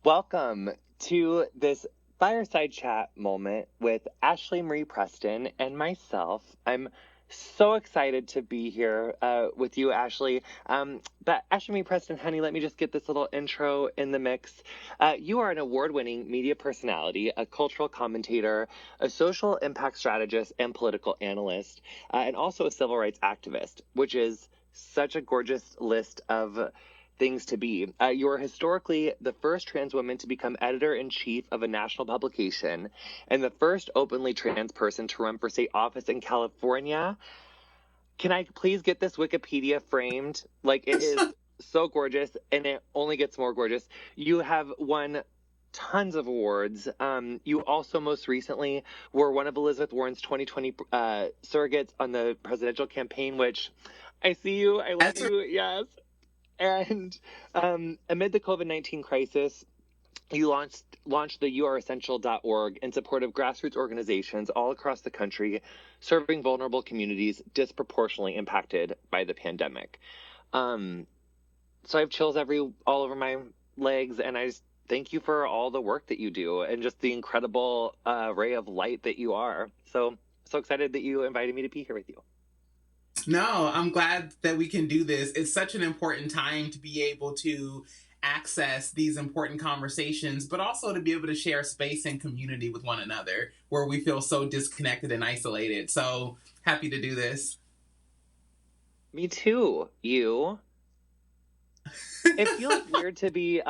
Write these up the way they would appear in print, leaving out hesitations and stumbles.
Welcome to this Fireside Chat moment with Ashlee Marie Preston and myself. I'm so excited to be here with you, Ashlee. But Ashlee Marie Preston, honey, let me just get this little intro in the mix. You are an award-winning media personality, a cultural commentator, a social impact strategist, and political analyst, and also a civil rights activist, which is such a gorgeous list of things to be. You are historically the first trans woman to become editor-in-chief of a national publication and the first openly trans person to run for state office in California. Can I please get this Wikipedia framed? Like, it is so gorgeous, and it only gets more gorgeous. You have won tons of awards. You also most recently were one of Elizabeth Warren's 2020 surrogates on the presidential campaign, which I see you, I love you, yes. And amid the COVID-19 crisis, you launched the youareessential.org in support of grassroots organizations all across the country, serving vulnerable communities disproportionately impacted by the pandemic. So I have chills all over my legs, and I just thank you for all the work that you do and just the incredible ray of light that you are. So excited that you invited me to be here with you. No, I'm glad that we can do this. It's such an important time to be able to access these important conversations, but also to be able to share space and community with one another where we feel so disconnected and isolated. So happy to do this. Me too. You. It feels weird to be,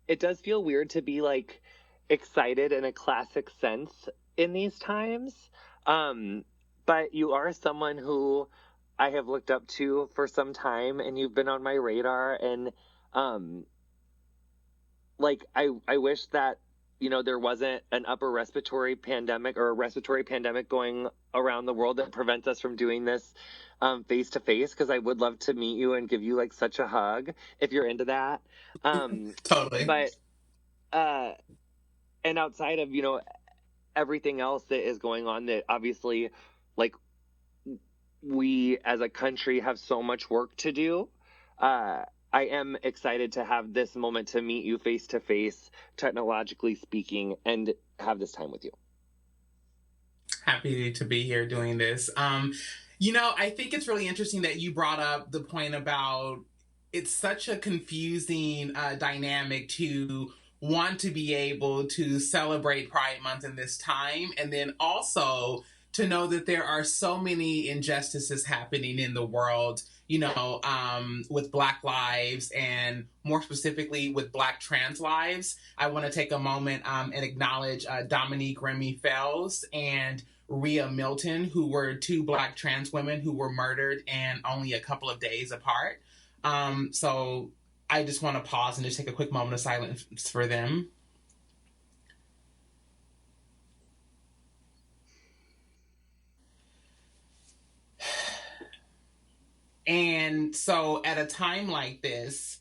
it does feel weird to be like excited in a classic sense in these times. But you are someone who I have looked up to for some time, and you've been on my radar, and like I wish that, you know, there wasn't an upper respiratory pandemic or a respiratory pandemic going around the world that prevents us from doing this face to face, because I would love to meet you and give you like such a hug if you're into that. Totally. But and outside of, you know, everything else that is going on, that obviously, like, we as a country have so much work to do. I am excited to have this moment to meet you face to face, technologically speaking, and have this time with you. Happy to be here doing this. You know, I think it's really interesting that you brought up the point about it's such a confusing dynamic to want to be able to celebrate Pride Month in this time, and then also to know that there are so many injustices happening in the world, you know, with Black lives and more specifically with Black trans lives. I want to take a moment and acknowledge Dominique Remy Fells and Rhea Milton, who were two Black trans women who were murdered and only a couple of days apart. So I just want to pause and just take a quick moment of silence for them. And so at a time like this,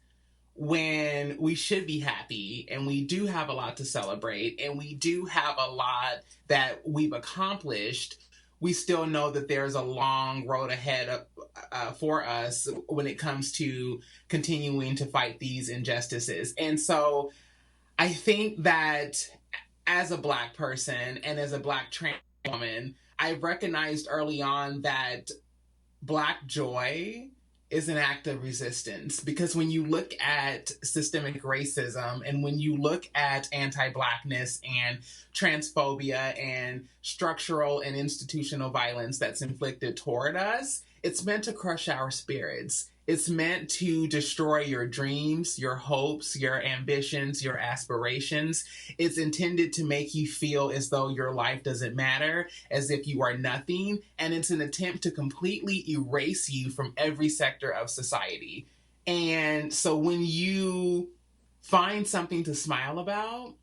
when we should be happy and we do have a lot to celebrate and we do have a lot that we've accomplished, we still know that there's a long road ahead for us when it comes to continuing to fight these injustices. And so I think that as a Black person and as a Black trans woman, I recognized early on that Black joy is an act of resistance, because when you look at systemic racism and when you look at anti-Blackness and transphobia and structural and institutional violence that's inflicted toward us, it's meant to crush our spirits. It's meant to destroy your dreams, your hopes, your ambitions, your aspirations. It's intended to make you feel as though your life doesn't matter, as if you are nothing. And it's an attempt to completely erase you from every sector of society. And so when you find something to smile about,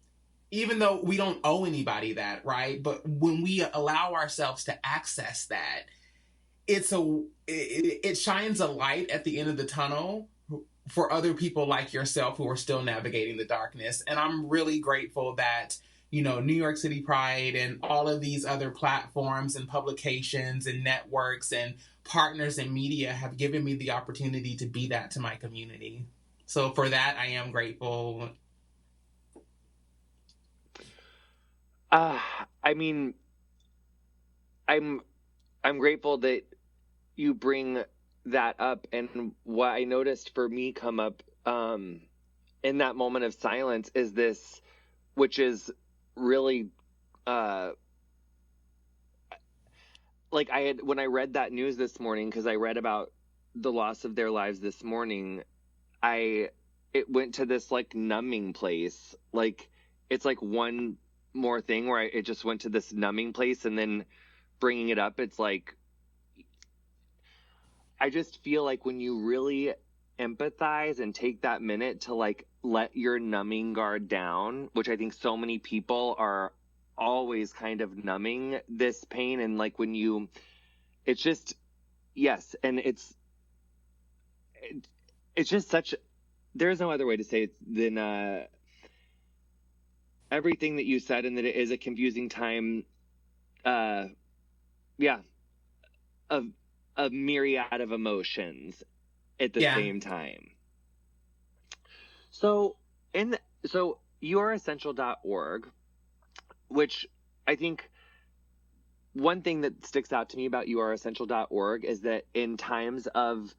even though we don't owe anybody that, right? But when we allow ourselves to access that, it shines a light at the end of the tunnel for other people like yourself who are still navigating the darkness. And I'm really grateful that, you know, New York City Pride and all of these other platforms and publications and networks and partners in media have given me the opportunity to be that to my community. So for that, I am grateful. I mean, I'm grateful that you bring that up, and what I noticed for me come up in that moment of silence is this, which is really like when I read that news this morning, because I read about the loss of their lives this morning, it went to this like numbing place. Like it's like one more thing where it just went to this numbing place, and then bringing it up, it's like I just feel like when you really empathize and take that minute to like let your numbing guard down, which I think so many people are always kind of numbing this pain, and like when you, it's just, yes, and it's just such, there's no other way to say it than everything that you said, and that it is a confusing time. Yeah, a myriad of emotions at the same time. So youressential.org, which I think one thing that sticks out to me about youressential.org is that in times of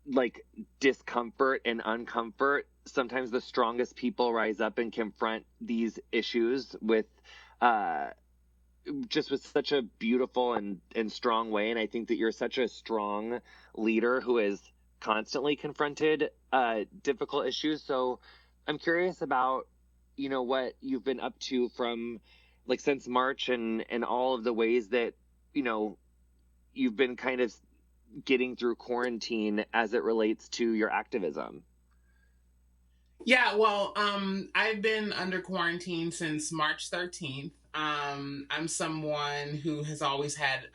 like discomfort and uncomfort, sometimes the strongest people rise up and confront these issues with just with such a beautiful and strong way. And I think that you're such a strong leader who has constantly confronted difficult issues. So I'm curious about, you know, what you've been up to from like since March, and all of the ways that, you know, you've been kind of getting through quarantine as it relates to your activism. Yeah, well, I've been under quarantine since March 13th. I'm someone who has always had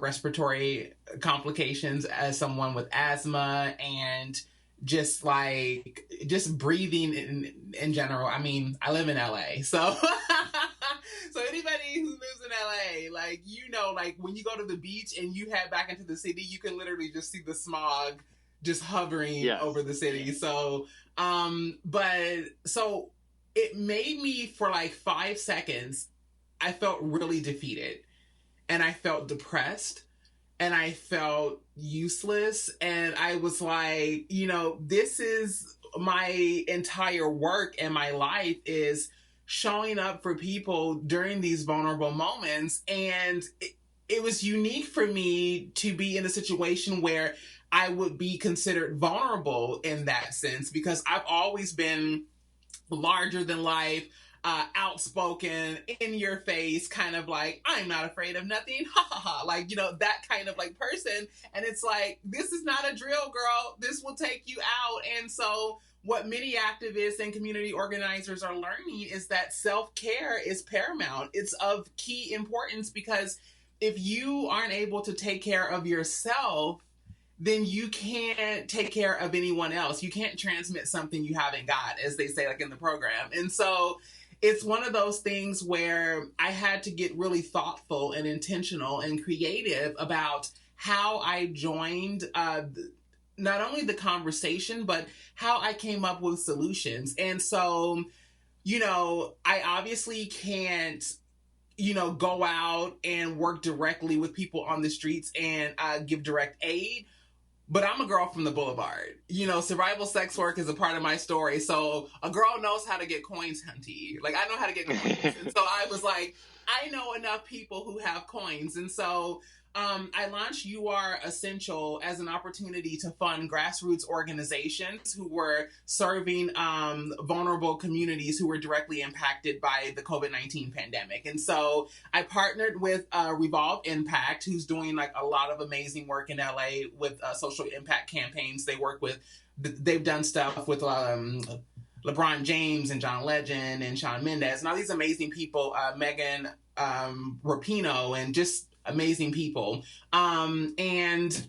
respiratory complications as someone with asthma, and just breathing in general. I mean, I live in LA, so so anybody who lives in LA, like, you know, like when you go to the beach and you head back into the city, you can literally just see the smog just hovering over the city. So, so it made me, for like 5 seconds, I felt really defeated, and I felt depressed, and I felt useless. And I was like, you know, this is my entire work, and my life is showing up for people during these vulnerable moments. And it was unique for me to be in a situation where I would be considered vulnerable in that sense, because I've always been larger than life, outspoken, in your face, kind of like, I'm not afraid of nothing, ha ha ha, like, you know, that kind of like person. And it's like, this is not a drill, girl. This will take you out. And so what many activists and community organizers are learning is that self-care is paramount. It's of key importance, because if you aren't able to take care of yourself, then you can't take care of anyone else. You can't transmit something you haven't got, as they say, like in the program. And so it's one of those things where I had to get really thoughtful and intentional and creative about how I joined not only the conversation, but how I came up with solutions. And so, you know, I obviously can't, you know, go out and work directly with people on the streets and give direct aid. But I'm a girl from the boulevard. You know, survival sex work is a part of my story. So a girl knows how to get coins, hunty. Like, I know how to get coins. And so I was like, I know enough people who have coins. And so I launched You Are Essential as an opportunity to fund grassroots organizations who were serving vulnerable communities who were directly impacted by the COVID-19 pandemic. And so I partnered with Revolve Impact, who's doing like a lot of amazing work in LA with social impact campaigns. They've done stuff with LeBron James and John Legend and Shawn Mendes and all these amazing people, Megan Rapinoe, and just amazing people. And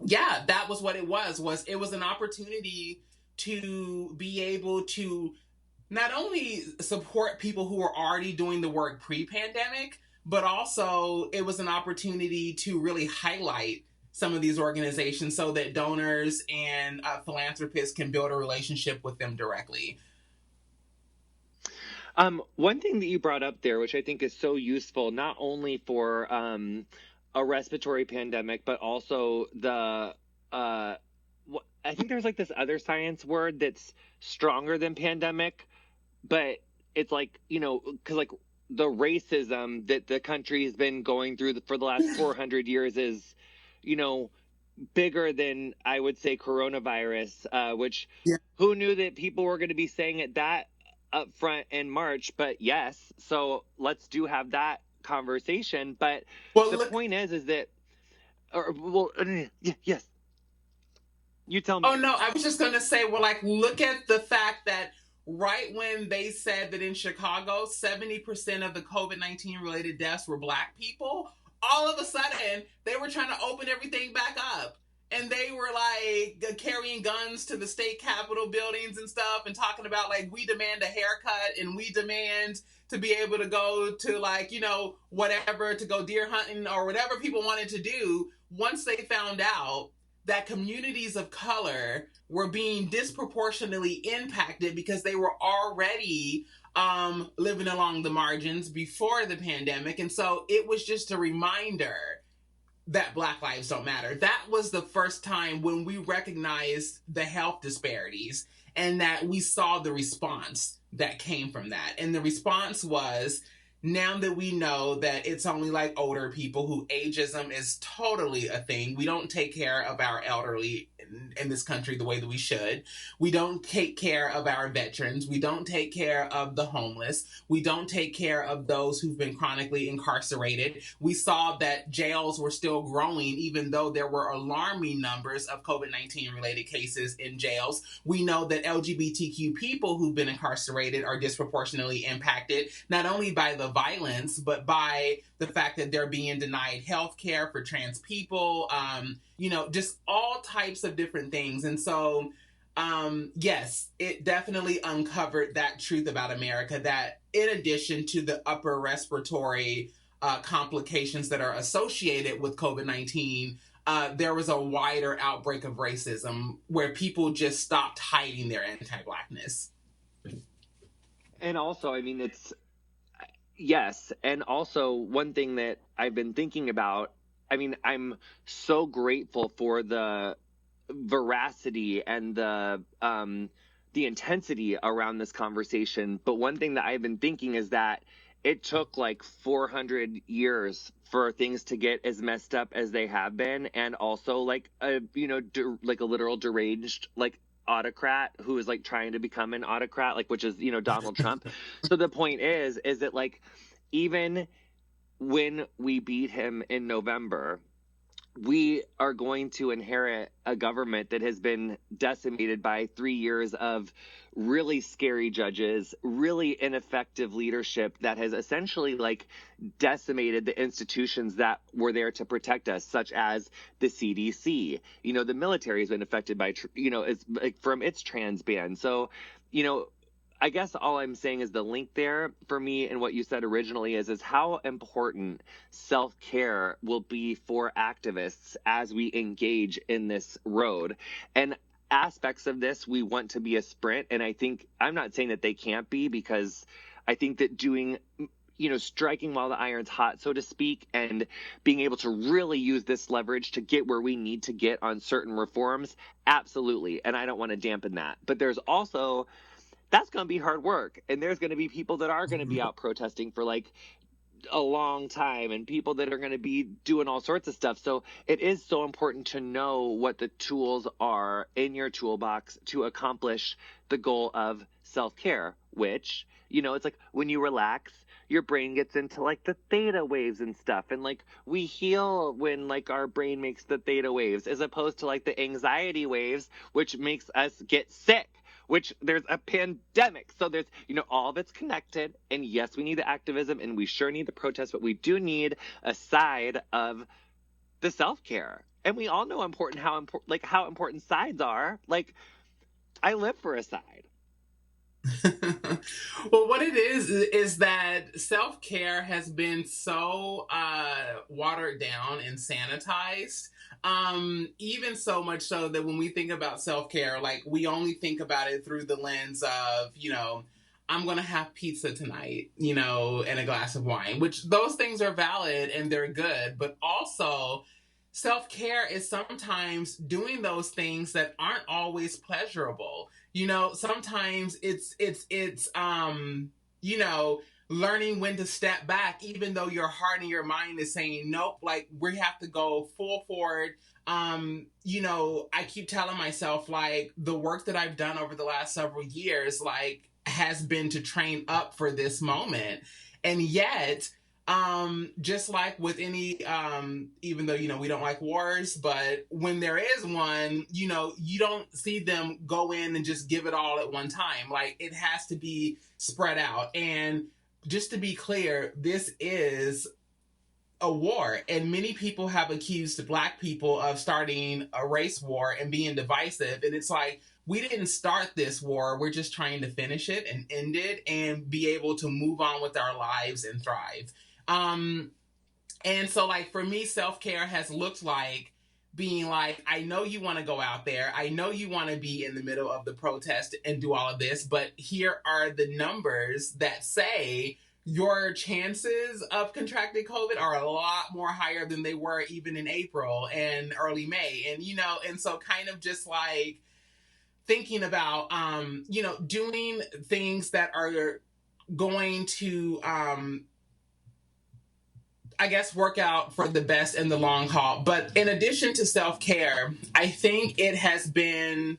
yeah, that was what it was an opportunity to be able to not only support people who were already doing the work pre-pandemic, but also it was an opportunity to really highlight some of these organizations so that donors and philanthropists can build a relationship with them directly. One thing that you brought up there, which I think is so useful, not only for a respiratory pandemic, but also I think there's like this other science word that's stronger than pandemic, but it's like, because like the racism that the country has been going through for the last 400 years is, you know, bigger than I would say coronavirus, which Yeah. who knew that people were going to be saying it that up front in March, but yes, so let's have that conversation. But Well, the look. point is that, yes, you tell me. Oh no, I was just gonna say, well, like, look at the fact that right when they said that in Chicago, 70% of the COVID-19 related deaths were Black people, all of a sudden they were trying to open everything back up. And they were like carrying guns to the state capitol buildings and stuff and talking about like, we demand a haircut and we demand to be able to go to like, whatever, to go deer hunting or whatever people wanted to do once they found out that communities of color were being disproportionately impacted because they were already living along the margins before the pandemic. And so it was just a reminder that Black lives don't matter. That was the first time when we recognized the health disparities and that we saw the response that came from that. And the response was, now that we know that it's only like older people who ageism is totally a thing, we don't take care of our elderly in this country the way that we should. We don't take care of our veterans. We don't take care of the homeless. We don't take care of those who've been chronically incarcerated. We saw that jails were still growing, even though there were alarming numbers of COVID-19 related cases in jails. We know that LGBTQ people who've been incarcerated are disproportionately impacted, not only by the violence, but by the fact that they're being denied health care for trans people, just all types of different things. And so, yes, it definitely uncovered that truth about America, that in addition to the upper respiratory complications that are associated with COVID-19, there was a wider outbreak of racism where people just stopped hiding their anti-Blackness. And also, I mean, yes. And also, one thing that I've been thinking about, I mean, I'm so grateful for the veracity and the intensity around this conversation. But one thing that I've been thinking is that it took like 400 years for things to get as messed up as they have been, and also like a like a literal deranged like autocrat who is like trying to become an autocrat, like, which is Donald Trump. So the point is that like even when we beat him in November, we are going to inherit a government that has been decimated by 3 years of really scary judges, really ineffective leadership that has essentially like decimated the institutions that were there to protect us, such as the CDC. The military has been affected by, it's like from its trans ban. So, I guess all I'm saying is the link there for me and what you said originally is how important self-care will be for activists as we engage in this road. And aspects of this we want to be a sprint. And I think, I'm not saying that they can't be, because I think that doing, striking while the iron's hot, so to speak, and being able to really use this leverage to get where we need to get on certain reforms, absolutely. And I don't want to dampen that. But there's also, that's going to be hard work. And there's going to be people that are going to be out protesting for like a long time, and people that are going to be doing all sorts of stuff. So it is so important to know what the tools are in your toolbox to accomplish the goal of self-care, which, it's like when you relax, your brain gets into like the theta waves and stuff. And like we heal when like our brain makes the theta waves, as opposed to like the anxiety waves, which makes us get sick, which there's a pandemic. So there's, all of it's connected. And yes, we need the activism and we sure need the protest, but we do need a side of the self-care. And we all know how important sides are. Like, I live for a side. Well, what it is that self-care has been so watered down and sanitized, even so much so that when we think about self-care, like we only think about it through the lens of, I'm going to have pizza tonight, you know, and a glass of wine, which those things are valid and they're good. But also, self-care is sometimes doing those things that aren't always pleasurable. You know, sometimes you know, learning when to step back, even though your heart and your mind is saying, nope, like we have to go full forward. You know, I keep telling myself, like, the work that I've done over the last several years, like, has been to train up for this moment. And yet, just like with any, even though, you know, we don't like wars, but when there is one, you know, you don't see them go in and just give it all at one time. Like, it has to be spread out. And just to be clear, this is a war, and many people have accused Black people of starting a race war and being divisive. And it's like, we didn't start this war. We're just trying to finish it and end it and be able to move on with our lives and thrive. And so, like, for me, self-care has looked like being like, I know you want to go out there. I know you want to be in the middle of the protest and do all of this, but here are the numbers that say your chances of contracting COVID are a lot more higher than they were even in April and early May. And, you know, and so kind of just like thinking about, you know, doing things that are going to, I guess, work out for the best in the long haul. But in addition to self-care, I think it's been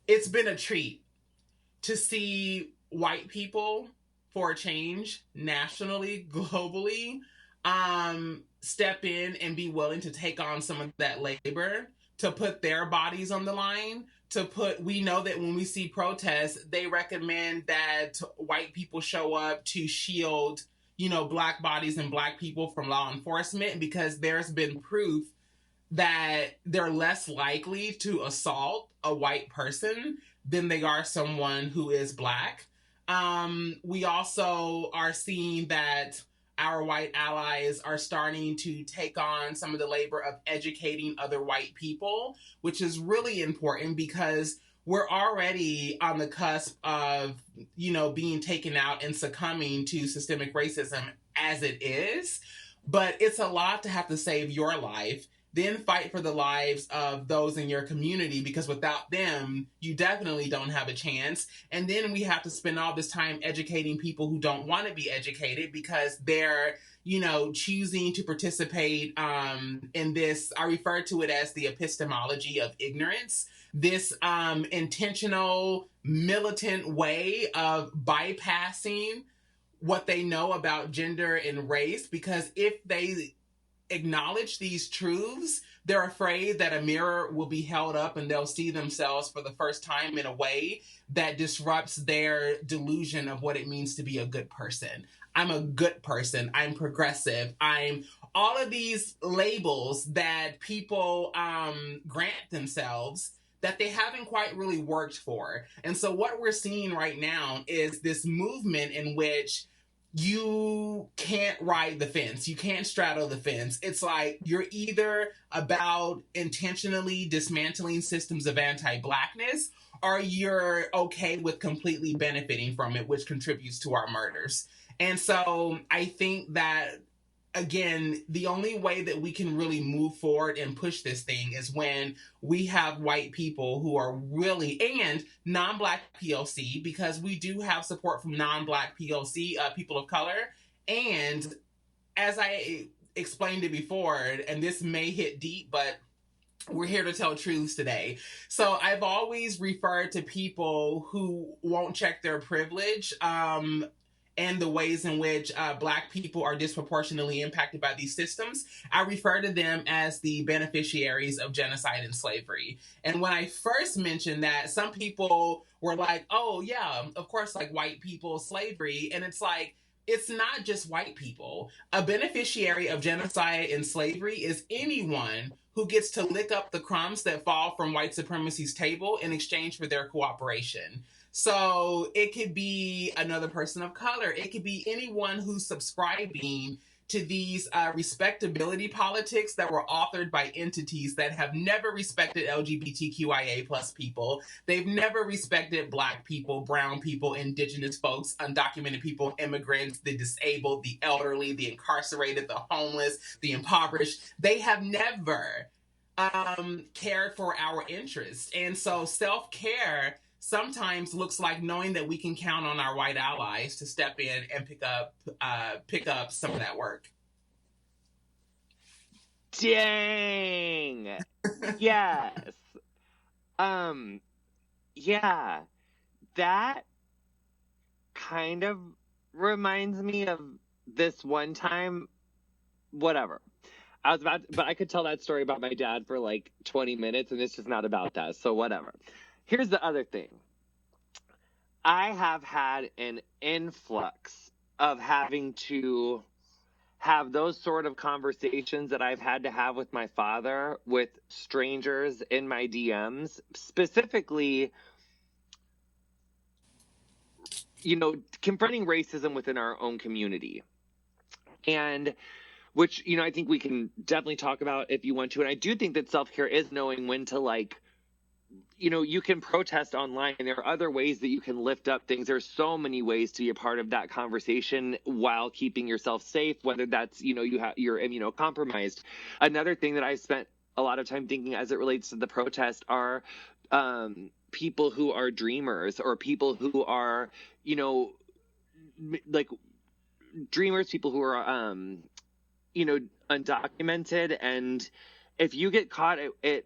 a treat to see white people, for a change, nationally, globally, step in and be willing to take on some of that labor, to put their bodies on the line, we know that when we see protests, they recommend that white people show up to shield, you know, Black bodies and Black people from law enforcement, because there's been proof that they're less likely to assault a white person than they are someone who is Black. We also are seeing that our white allies are starting to take on some of the labor of educating other white people, which is really important because we're already on the cusp of, you know, being taken out and succumbing to systemic racism as it is. But it's a lot to have to save your life, then fight for the lives of those in your community, because without them, you definitely don't have a chance. And then we have to spend all this time educating people who don't want to be educated because they're, you know, choosing to participate in this. I refer to it as the epistemology of ignorance, this intentional, militant way of bypassing what they know about gender and race, because if they acknowledge these truths, they're afraid that a mirror will be held up and they'll see themselves for the first time in a way that disrupts their delusion of what it means to be a good person. I'm a good person. I'm progressive. I'm all of these labels that people grant themselves that they haven't quite really worked for. And so what we're seeing right now is this movement in which you can't ride the fence. You can't straddle the fence. It's like you're either about intentionally dismantling systems of anti-Blackness, or you're okay with completely benefiting from it, which contributes to our murders. And so I think that, again, the only way that we can really move forward and push this thing is when we have white people who are really, and non-Black POC, because we do have support from non-Black POC, people of color. And as I explained it before, and this may hit deep, but we're here to tell truths today. So I've always referred to people who won't check their privilege, and the ways in which Black people are disproportionately impacted by these systems. I refer to them as the beneficiaries of genocide and slavery. And when I first mentioned that, some people were like, oh yeah, of course, like white people, slavery. And it's like, it's not just white people. A beneficiary of genocide and slavery is anyone who gets to lick up the crumbs that fall from white supremacy's table in exchange for their cooperation. So it could be another person of color. It could be anyone who's subscribing to these respectability politics that were authored by entities that have never respected LGBTQIA plus people. They've never respected Black people, brown people, indigenous folks, undocumented people, immigrants, the disabled, the elderly, the incarcerated, the homeless, the impoverished. They have never cared for our interests. And so self-care sometimes looks like knowing that we can count on our white allies to step in and pick up some of that work. Dang. Yes. Yeah. That kind of reminds me of this one time, whatever. But I could tell that story about my dad for like 20 minutes, and it's just not about that. So whatever. Here's the other thing. I have had an influx of having to have those sort of conversations that I've had to have with my father, with strangers in my DMs, specifically, confronting racism within our own community. And which, I think we can definitely talk about if you want to. And I do think that self-care is knowing when to you can protest online, and there are other ways that you can lift up things. There's so many ways to be a part of that conversation while keeping yourself safe, whether that's, you're immunocompromised. Another thing that I've spent a lot of time thinking as it relates to the protest are people who are dreamers, or people who are, dreamers, people who are, undocumented. And if you get caught at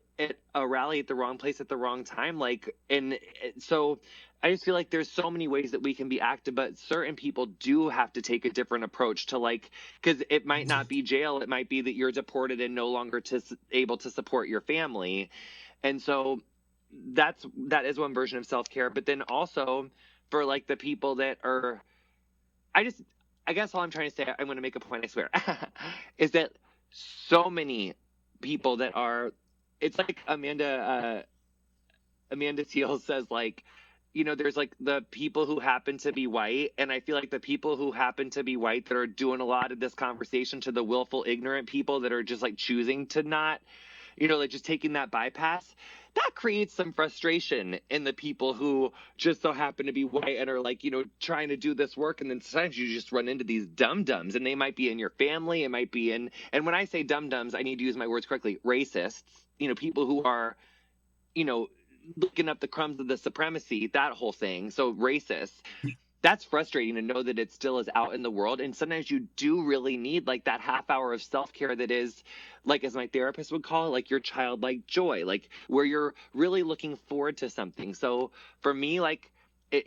a rally at the wrong place at the wrong time, so I just feel like there's so many ways that we can be active, but certain people do have to take a different approach to because it might not be jail. It might be that you're deported and no longer able to support your family. And so that is one version of self-care. But then also for the people that are, I guess all I'm trying to say, I'm going to make a point, I swear, is that so many people that are, it's like Amanda Seals says, there's the people who happen to be white. And I feel like the people who happen to be white that are doing a lot of this conversation to the willful ignorant people that are just choosing to not, just taking that bypass, that creates some frustration in the people who just so happen to be white and are trying to do this work. And then sometimes you just run into these dum-dums, and they might be in your family. It might be and when I say dum-dums, I need to use my words correctly, racists, people who are, looking up the crumbs of the supremacy, that whole thing. So racists. That's frustrating to know that it still is out in the world. And sometimes you do really need that half hour of self-care that is, as my therapist would call it, your childlike joy, where you're really looking forward to something. So for me,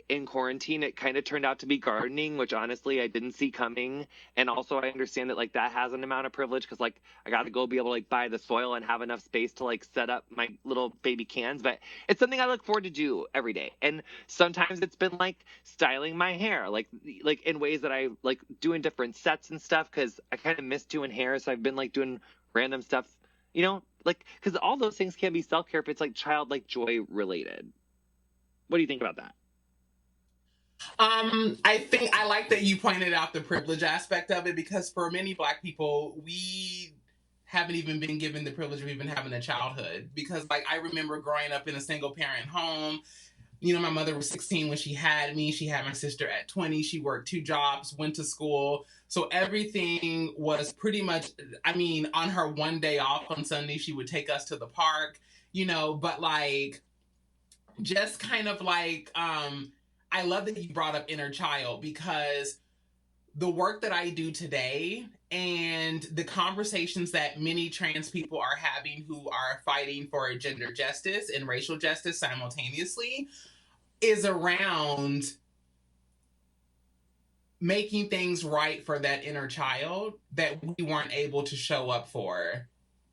in quarantine, it kind of turned out to be gardening, which honestly I didn't see coming. And also I understand that that has an amount of privilege, because I got to go be able to buy the soil and have enough space to set up my little baby cans. But it's something I look forward to do every day. And sometimes it's been styling my hair, in ways that I doing different sets and stuff, because I kind of miss doing hair. So I've been doing random stuff, because all those things can be self-care if it's childlike joy related. What do you think about that? I think I like that you pointed out the privilege aspect of it, because for many Black people, we haven't even been given the privilege of even having a childhood. Because I remember growing up in a single parent home. My mother was 16 when she had me. She had my sister at 20. She worked 2 jobs, went to school. So everything was pretty much, on her one day off on Sunday, she would take us to the park, but just kind of I love that you brought up inner child, because the work that I do today and the conversations that many trans people are having who are fighting for gender justice and racial justice simultaneously is around making things right for that inner child that we weren't able to show up for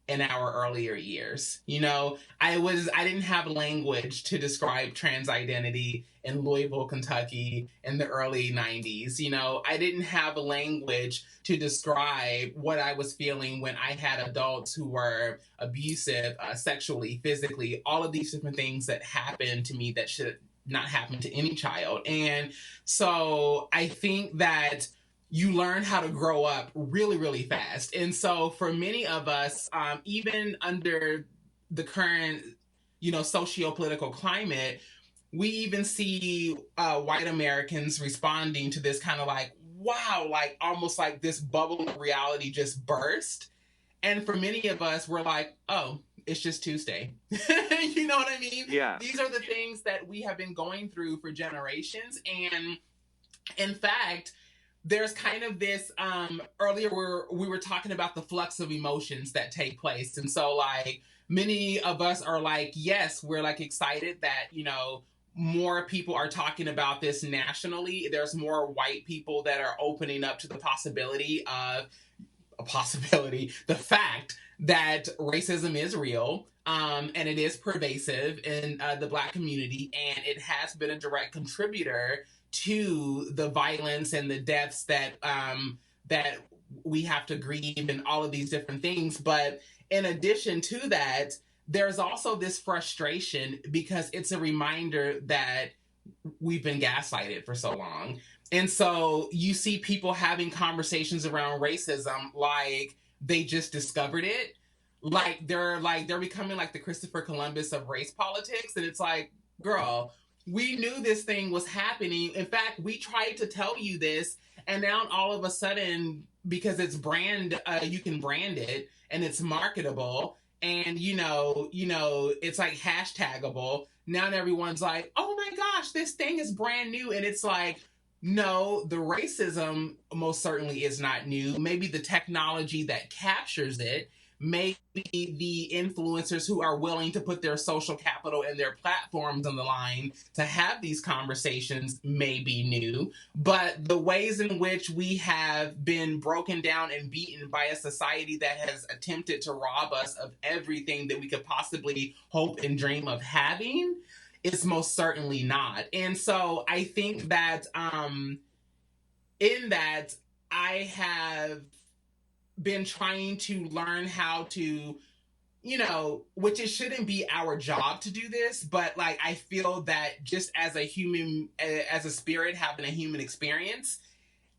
in our earlier years. I didn't have language to describe trans identity in Louisville, Kentucky in the early 90s. I didn't have a language to describe what I was feeling when I had adults who were abusive, sexually, physically, all of these different things that happened to me that should not happen to any child. And so I think that you learn how to grow up really, really fast. And so for many of us, even under the current, socio-political climate, we even see white Americans responding to this kind of like, wow, like almost like this bubble of reality just burst. And for many of us, we're like, oh, it's just Tuesday. You know what I mean? Yeah. These are the things that we have been going through for generations. And in fact, there's kind of this, earlier we were talking about the flux of emotions that take place. And so like many of us are like, yes, we're like excited that, more people are talking about this nationally. There's more white people that are opening up to the the fact that racism is real, and it is pervasive in the Black community, and it has been a direct contributor to the violence and the deaths that we have to grieve and all of these different things. But in addition to that, there's also this frustration because it's a reminder that we've been gaslighted for so long. And so you see people having conversations around racism like they just discovered it. Like they're becoming like the Christopher Columbus of race politics. And it's like, girl, we knew this thing was happening. In fact, we tried to tell you this, and now all of a sudden, because it's you can brand it and it's marketable, and it's like hashtagable. Now everyone's like, oh my gosh, this thing is brand new. And it's like, no, the racism most certainly is not new. Maybe the technology that captures it, maybe the influencers who are willing to put their social capital and their platforms on the line to have these conversations may be new. But the ways in which we have been broken down and beaten by a society that has attempted to rob us of everything that we could possibly hope and dream of having, it's most certainly not. And so I think that in that, I have been trying to learn how to, which it shouldn't be our job to do this, but like I feel that just as a human, as a spirit having a human experience,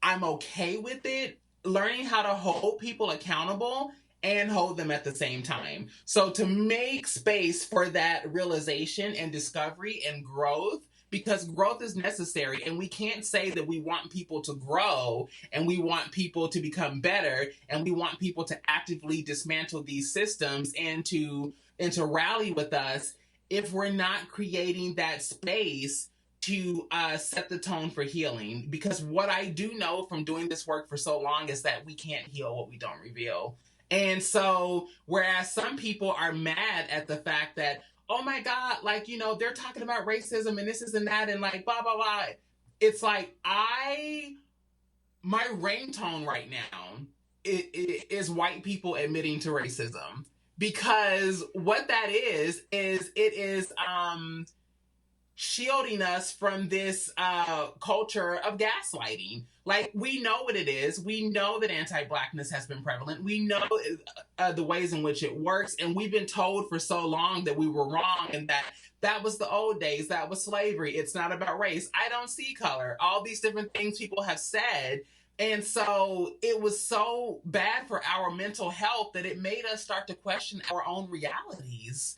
I'm okay with it, learning how to hold people accountable and hold them at the same time. So to make space for that realization and discovery and growth, because growth is necessary, and we can't say that we want people to grow and we want people to become better and we want people to actively dismantle these systems and to rally with us if we're not creating that space to set the tone for healing. Because what I do know from doing this work for so long is that we can't heal what we don't reveal. And so, whereas some people are mad at the fact that, oh my God, like, they're talking about racism and this and that and like blah, blah, blah. It's like, my ringtone right now is white people admitting to racism. Because what that is it is shielding us from this culture of gaslighting. Like, we know what it is. We know that anti-Blackness has been prevalent. We know the ways in which it works. And we've been told for so long that we were wrong and that was the old days. That was slavery. It's not about race. I don't see color. All these different things people have said. And so it was so bad for our mental health that it made us start to question our own realities.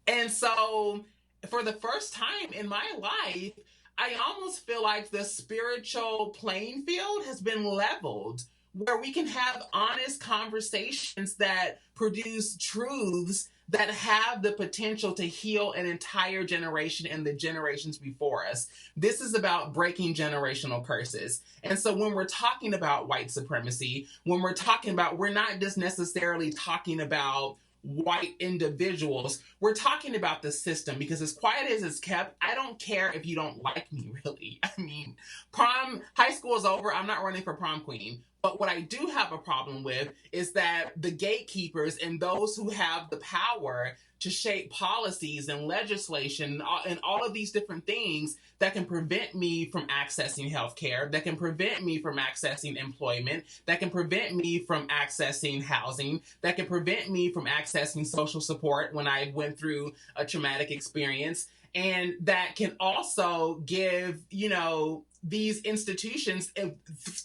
And so for the first time in my life, I almost feel like the spiritual playing field has been leveled, where we can have honest conversations that produce truths that have the potential to heal an entire generation and the generations before us. This is about breaking generational curses. And so when we're talking about white supremacy, when we're talking about, we're not just necessarily talking about white individuals, we're talking about the system, because as quiet as it's kept, I don't care if you don't like me, really. I mean, high school is over, I'm not running for prom queen. But what I do have a problem with is that the gatekeepers and those who have the power to shape policies and legislation and all of these different things that can prevent me from accessing healthcare, that can prevent me from accessing employment, that can prevent me from accessing housing, that can prevent me from accessing social support when I went through a traumatic experience, and that can also give, these institutions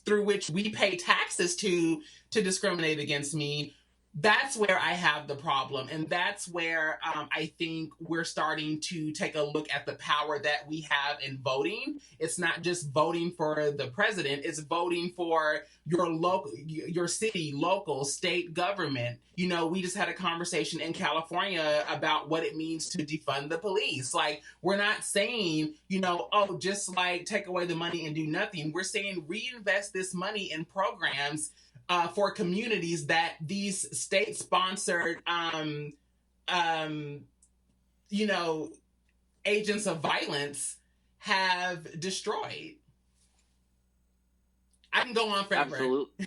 through which we pay taxes to discriminate against me, that's where I have the problem. And that's where I think we're starting to take a look at the power that we have in voting. It's not just voting for the president, it's voting for your local, your city, local, state government. You know, we just had a conversation in California about what it means to defund the police. Like, we're not saying, you know, oh, just like take away the money and do nothing. We're saying reinvest this money in programs for communities that these state-sponsored, you know, agents of violence have destroyed. I can go on forever. Absolutely.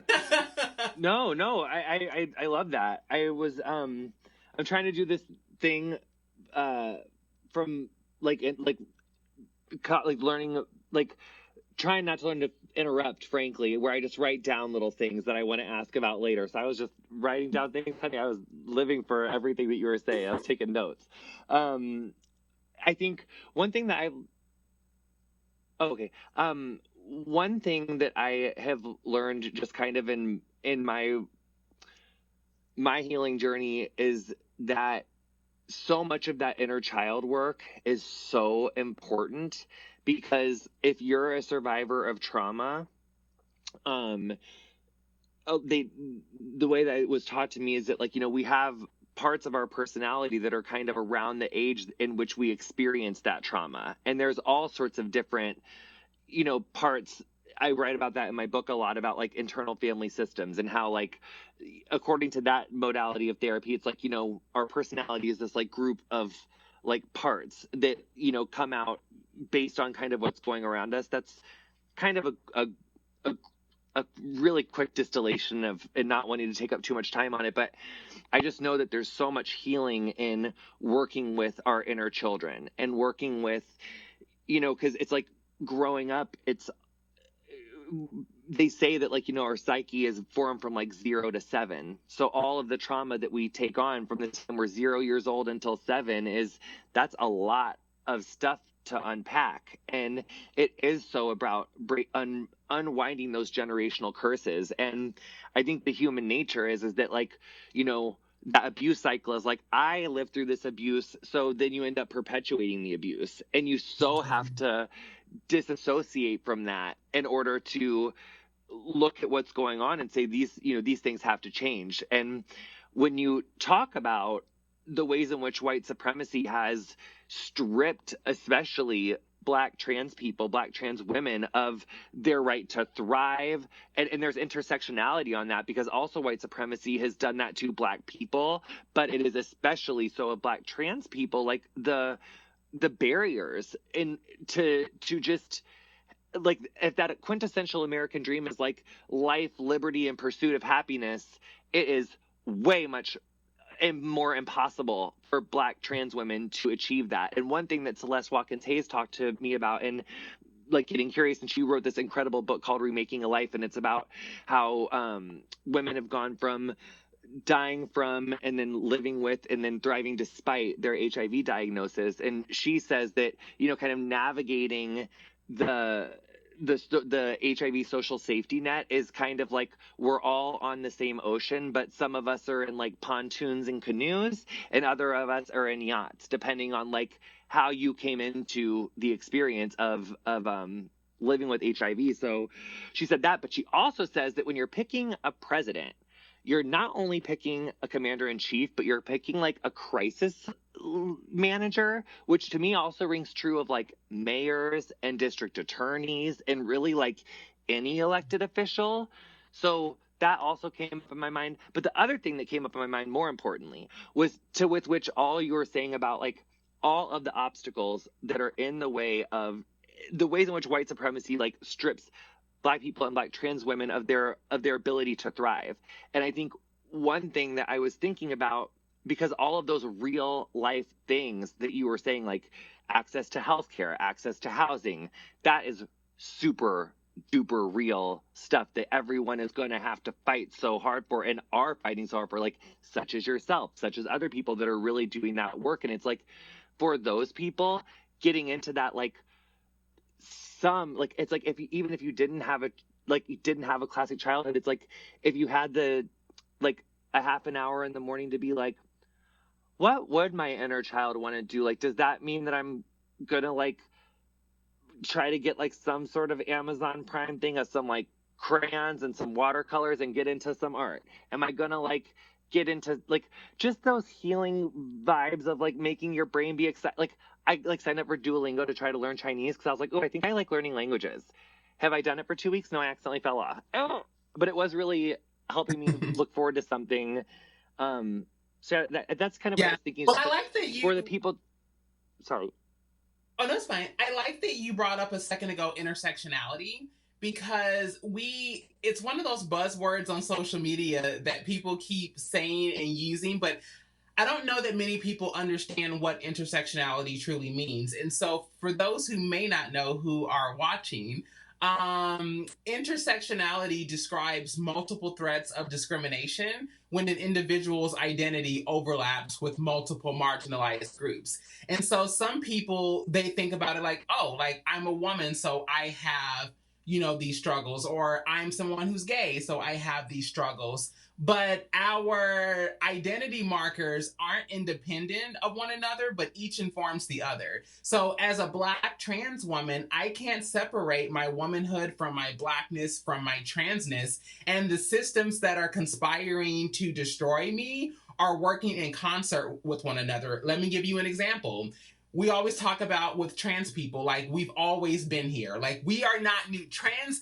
No, I love that. I'm trying to do this thing from like learning, like trying not to learn to interrupt, frankly, where I just write down little things that I want to ask about later. So I was just writing down things, honey. I was living for everything that you were saying. I was taking notes. I think one thing that one thing that I have learned just kind of in my healing journey is that so much of that inner child work is so important, because if you're a survivor of trauma, the way that it was taught to me is that, like, you know, we have parts of our personality that are kind of around the age in which we experience that trauma. And there's all sorts of different, you know, parts. I write about that in my book a lot, about like internal family systems and how, like, according to that modality of therapy, it's like, you know, our personality is this like group of like parts that, you know, come out based on kind of what's going around us. That's kind of a really quick distillation of, and not wanting to take up too much time on it, but I just know that there's so much healing in working with our inner children and working with, you know, because it's like growing up, they say that, like, you know, our psyche is formed from like 0 to 7. So all of the trauma that we take on from the time we're 0 years old until 7 that's a lot of stuff to unpack. And it is so about unwinding those generational curses. And I think the human nature is that, like, you know, that abuse cycle is like, I lived through this abuse, so then you end up perpetuating the abuse, and you so have to disassociate from that in order to look at what's going on and say, these things have to change. And when you talk about the ways in which white supremacy has stripped especially Black trans people, Black trans women, of their right to thrive, and there's intersectionality on that, because also white supremacy has done that to Black people, but it is especially so of Black trans people, like the barriers to just, like, if that quintessential American dream is like life, liberty, and pursuit of happiness, it is way much more impossible for Black trans women to achieve that. And one thing that Celeste Watkins Hayes talked to me about, and like getting curious, and she wrote this incredible book called Remaking a Life, and it's about how women have gone from dying from and then living with and then thriving despite their HIV diagnosis. And she says that, you know, kind of navigating the HIV social safety net is kind of like we're all on the same ocean, but some of us are in like pontoons and canoes, and other of us are in yachts, depending on like how you came into the experience of living with HIV. So she said that, but she also says that when you're picking a president, you're not only picking a commander-in-chief, but you're picking like a crisis manager, which to me also rings true of like mayors and district attorneys and really like any elected official. So that also came up in my mind. But the other thing that came up in my mind, more importantly, was with which all you were saying about like all of the obstacles that are in the way of the ways in which white supremacy like strips Black people and Black trans women of their ability to thrive. And I think one thing that I was thinking about, because all of those real life things that you were saying, like access to healthcare, access to housing, that is super duper real stuff that everyone is going to have to fight so hard for, and are fighting so hard for, like such as yourself, such as other people that are really doing that work. And it's like, for those people, getting into that like some, like, it's like, even if you didn't have a classic childhood, it's like, if you had like a half an hour in the morning to be like, what would my inner child want to do? Like, does that mean that I'm gonna like try to get like some sort of Amazon Prime thing of some like crayons and some watercolors and get into some art? Am I gonna like get into like just those healing vibes of like making your brain be excited? Like, I like signed up for Duolingo to try to learn Chinese because I was like, oh, I think I like learning languages. Have I done it for 2 weeks? No, I accidentally fell off. Oh, but it was really helping me look forward to something. So that's kind of what I was thinking. Well, I like that for the people. Sorry. Oh, no, it's fine. I like that you brought up a second ago intersectionality, because it's one of those buzzwords on social media that people keep saying and using, but I don't know that many people understand what intersectionality truly means. And so for those who may not know, who are watching, intersectionality describes multiple threats of discrimination when an individual's identity overlaps with multiple marginalized groups. And so some people, they think about it like, oh, like I'm a woman, so I have, these struggles, or I'm someone who's gay, so I have these struggles. But our identity markers aren't independent of one another, but each informs the other. So as a Black trans woman, I can't separate my womanhood from my Blackness, from my transness, and the systems that are conspiring to destroy me are working in concert with one another. Let me give you an example. We always talk about with trans people, like, we've always been here. Like, we are not new. Trans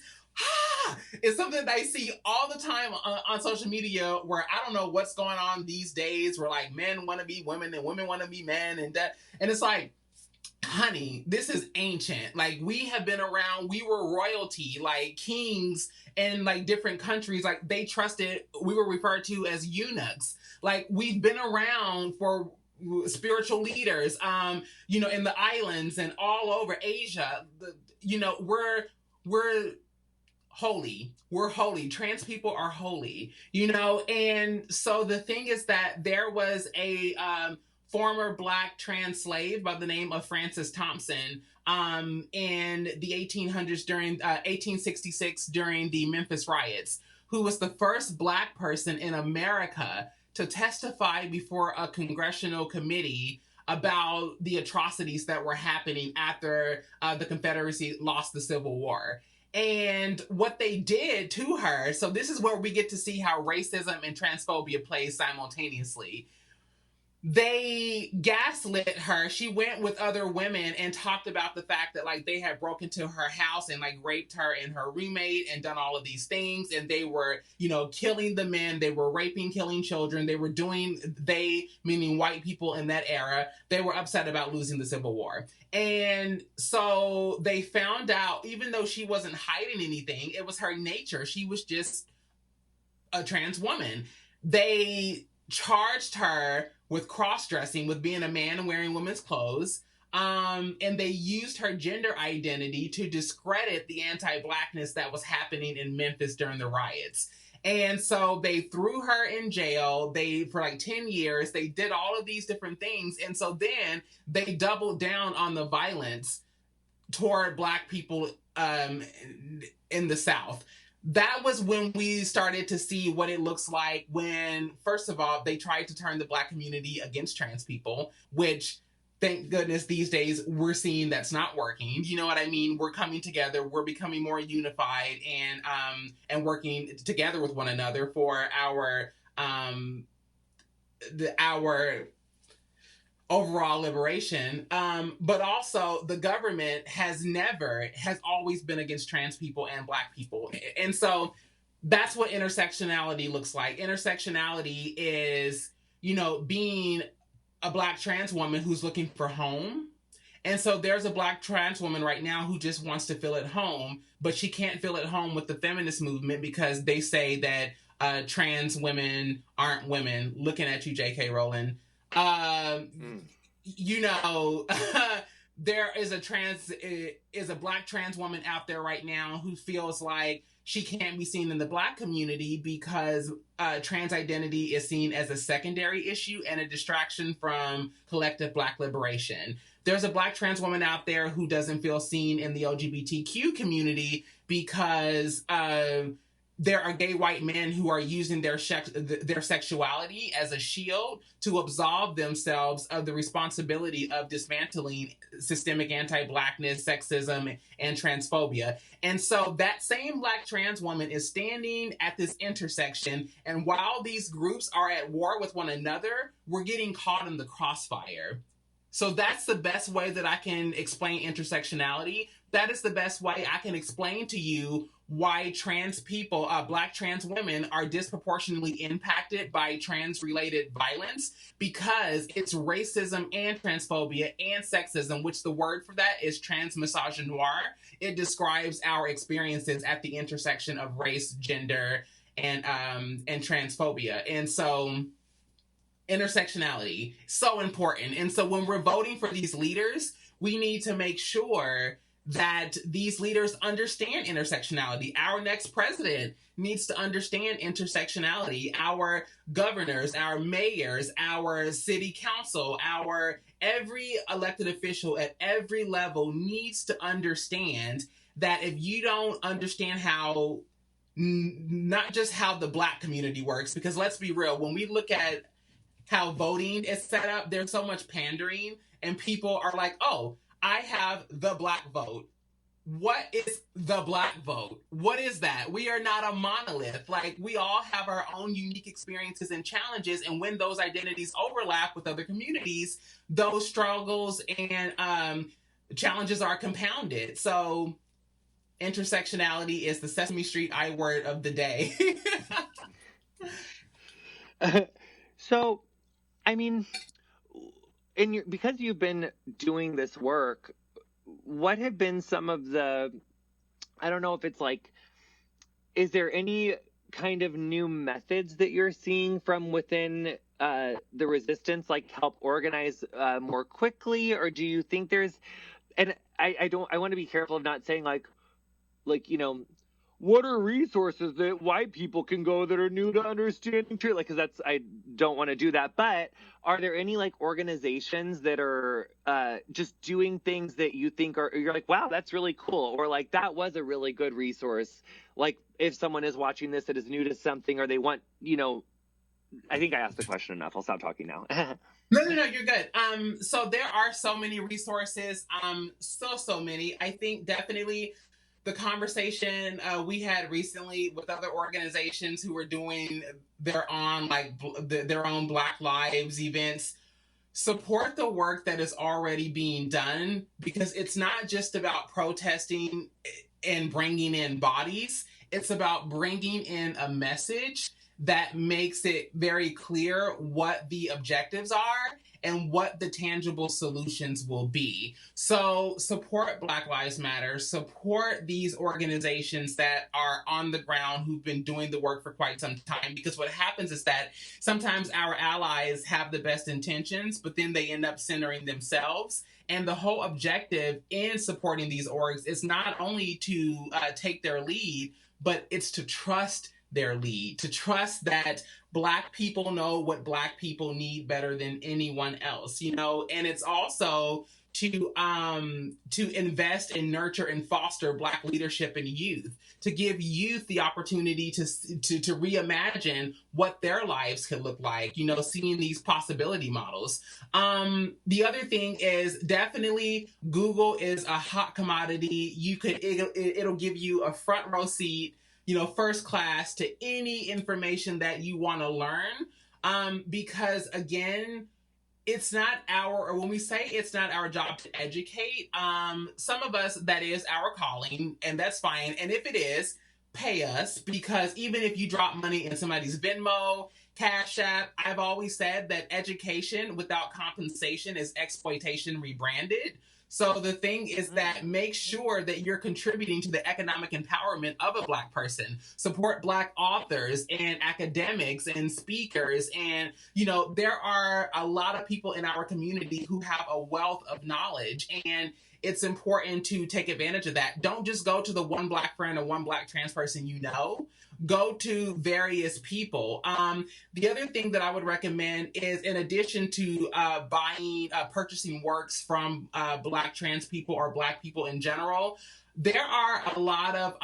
is something that I see all the time on social media, where I don't know what's going on these days, where like men want to be women and women want to be men, and it's like, honey, this is ancient. Like, we have been around. We were royalty, like kings in like different countries. Like, they trusted, we were referred to as eunuchs. Like, we've been around for spiritual leaders, in the islands and all over Asia. We're holy. We're holy. Trans people are holy, and so the thing is that there was a former Black trans slave by the name of Francis Thompson in the 1800s, during 1866, during the Memphis riots, who was the first Black person in America to testify before a congressional committee about the atrocities that were happening after the Confederacy lost the Civil War. And what they did to her, so this is where we get to see how racism and transphobia play simultaneously. They gaslit her. She went with other women and talked about the fact that like they had broken into her house and like raped her and her roommate and done all of these things. And they were, killing the men. They were raping, killing children. They, meaning white people in that era, they were upset about losing the Civil War. And so they found out, even though she wasn't hiding anything, it was her nature. She was just a trans woman. They charged her with cross-dressing, with being a man and wearing women's clothes. And they used her gender identity to discredit the anti-Blackness that was happening in Memphis during the riots. And so they threw her in jail. For like 10 years, they did all of these different things. And so then they doubled down on the violence toward Black people in the South. That was when we started to see what it looks like when, first of all, they tried to turn the Black community against trans people, which, thank goodness, these days we're seeing that's not working. You know what I mean? We're coming together. We're becoming more unified and working together with one another for our overall liberation. But also the government has always been against trans people and Black people. And so that's what intersectionality looks like. Intersectionality is, being a Black trans woman who's looking for home. And so there's a Black trans woman right now who just wants to feel at home, but she can't feel at home with the feminist movement because they say that trans women aren't women. Looking at you, J.K. Rowling. There is a Black trans woman out there right now who feels like she can't be seen in the Black community because trans identity is seen as a secondary issue and a distraction from collective Black liberation. There's a Black trans woman out there who doesn't feel seen in the LGBTQ community because there are gay white men who are using their sexuality as a shield to absolve themselves of the responsibility of dismantling systemic anti-Blackness, sexism, and transphobia. And so that same Black trans woman is standing at this intersection, and while these groups are at war with one another, we're getting caught in the crossfire. So that's the best way that I can explain intersectionality. That is the best way I can explain to you why trans people, Black trans women, are disproportionately impacted by trans-related violence, because it's racism and transphobia and sexism, which the word for that is transmisogynoir. It describes our experiences at the intersection of race, gender, and transphobia. And so intersectionality, so important. And so when we're voting for these leaders, we need to make sure that these leaders understand intersectionality. Our next president needs to understand intersectionality. Our governors, our mayors, our city council, every elected official at every level needs to understand that if you don't understand how, not just how the Black community works, because let's be real, when we look at how voting is set up, there's so much pandering, and people are like, oh, I have the Black vote. What is the Black vote? What is that? We are not a monolith. Like, we all have our own unique experiences and challenges, and when those identities overlap with other communities, those struggles and challenges are compounded. So intersectionality is the Sesame Street I word of the day. So, I mean, because you've been doing this work, what have been some of the, I don't know if it's like, is there any kind of new methods that you're seeing from within the resistance, like help organize more quickly? Or do you think there's, and I want to be careful of not saying like, what are resources that white people can go that are new to understanding truth? Like, because I don't want to do that. But are there any like organizations that are just doing things that you think you're like, wow, that's really cool, or like that was a really good resource? Like, if someone is watching this that is new to something, or they want, I think I asked the question enough. I'll stop talking now. No, you're good. So there are so many resources. So many. I think definitely the conversation we had recently with other organizations who were doing their own Black Lives events, support the work that is already being done, because it's not just about protesting and bringing in bodies. It's about bringing in a message that makes it very clear what the objectives are and what the tangible solutions will be. So support Black Lives Matter, support these organizations that are on the ground who've been doing the work for quite some time, because what happens is that sometimes our allies have the best intentions, but then they end up centering themselves. And the whole objective in supporting these orgs is not only to take their lead, but it's to trust their lead, to trust that Black people know what Black people need better than anyone else, and it's also to invest and nurture and foster Black leadership in youth, to give youth the opportunity to reimagine what their lives could look like, seeing these possibility models. The other thing is definitely Google is a hot commodity. It'll give you a front row seat, first class to any information that you want to learn. Because again, when we say it's not our job to educate, some of us, that is our calling, and that's fine. And if it is, pay us, because even if you drop money in somebody's Venmo, Cash App, I've always said that education without compensation is exploitation rebranded. So the thing is that make sure that you're contributing to the economic empowerment of a Black person. Support Black authors and academics and speakers. And, there are a lot of people in our community who have a wealth of knowledge. And it's important to take advantage of that. Don't just go to the one Black friend or one Black trans person you know. Go to various people. The other thing that I would recommend is, in addition to purchasing works from Black trans people or Black people in general, there are a lot of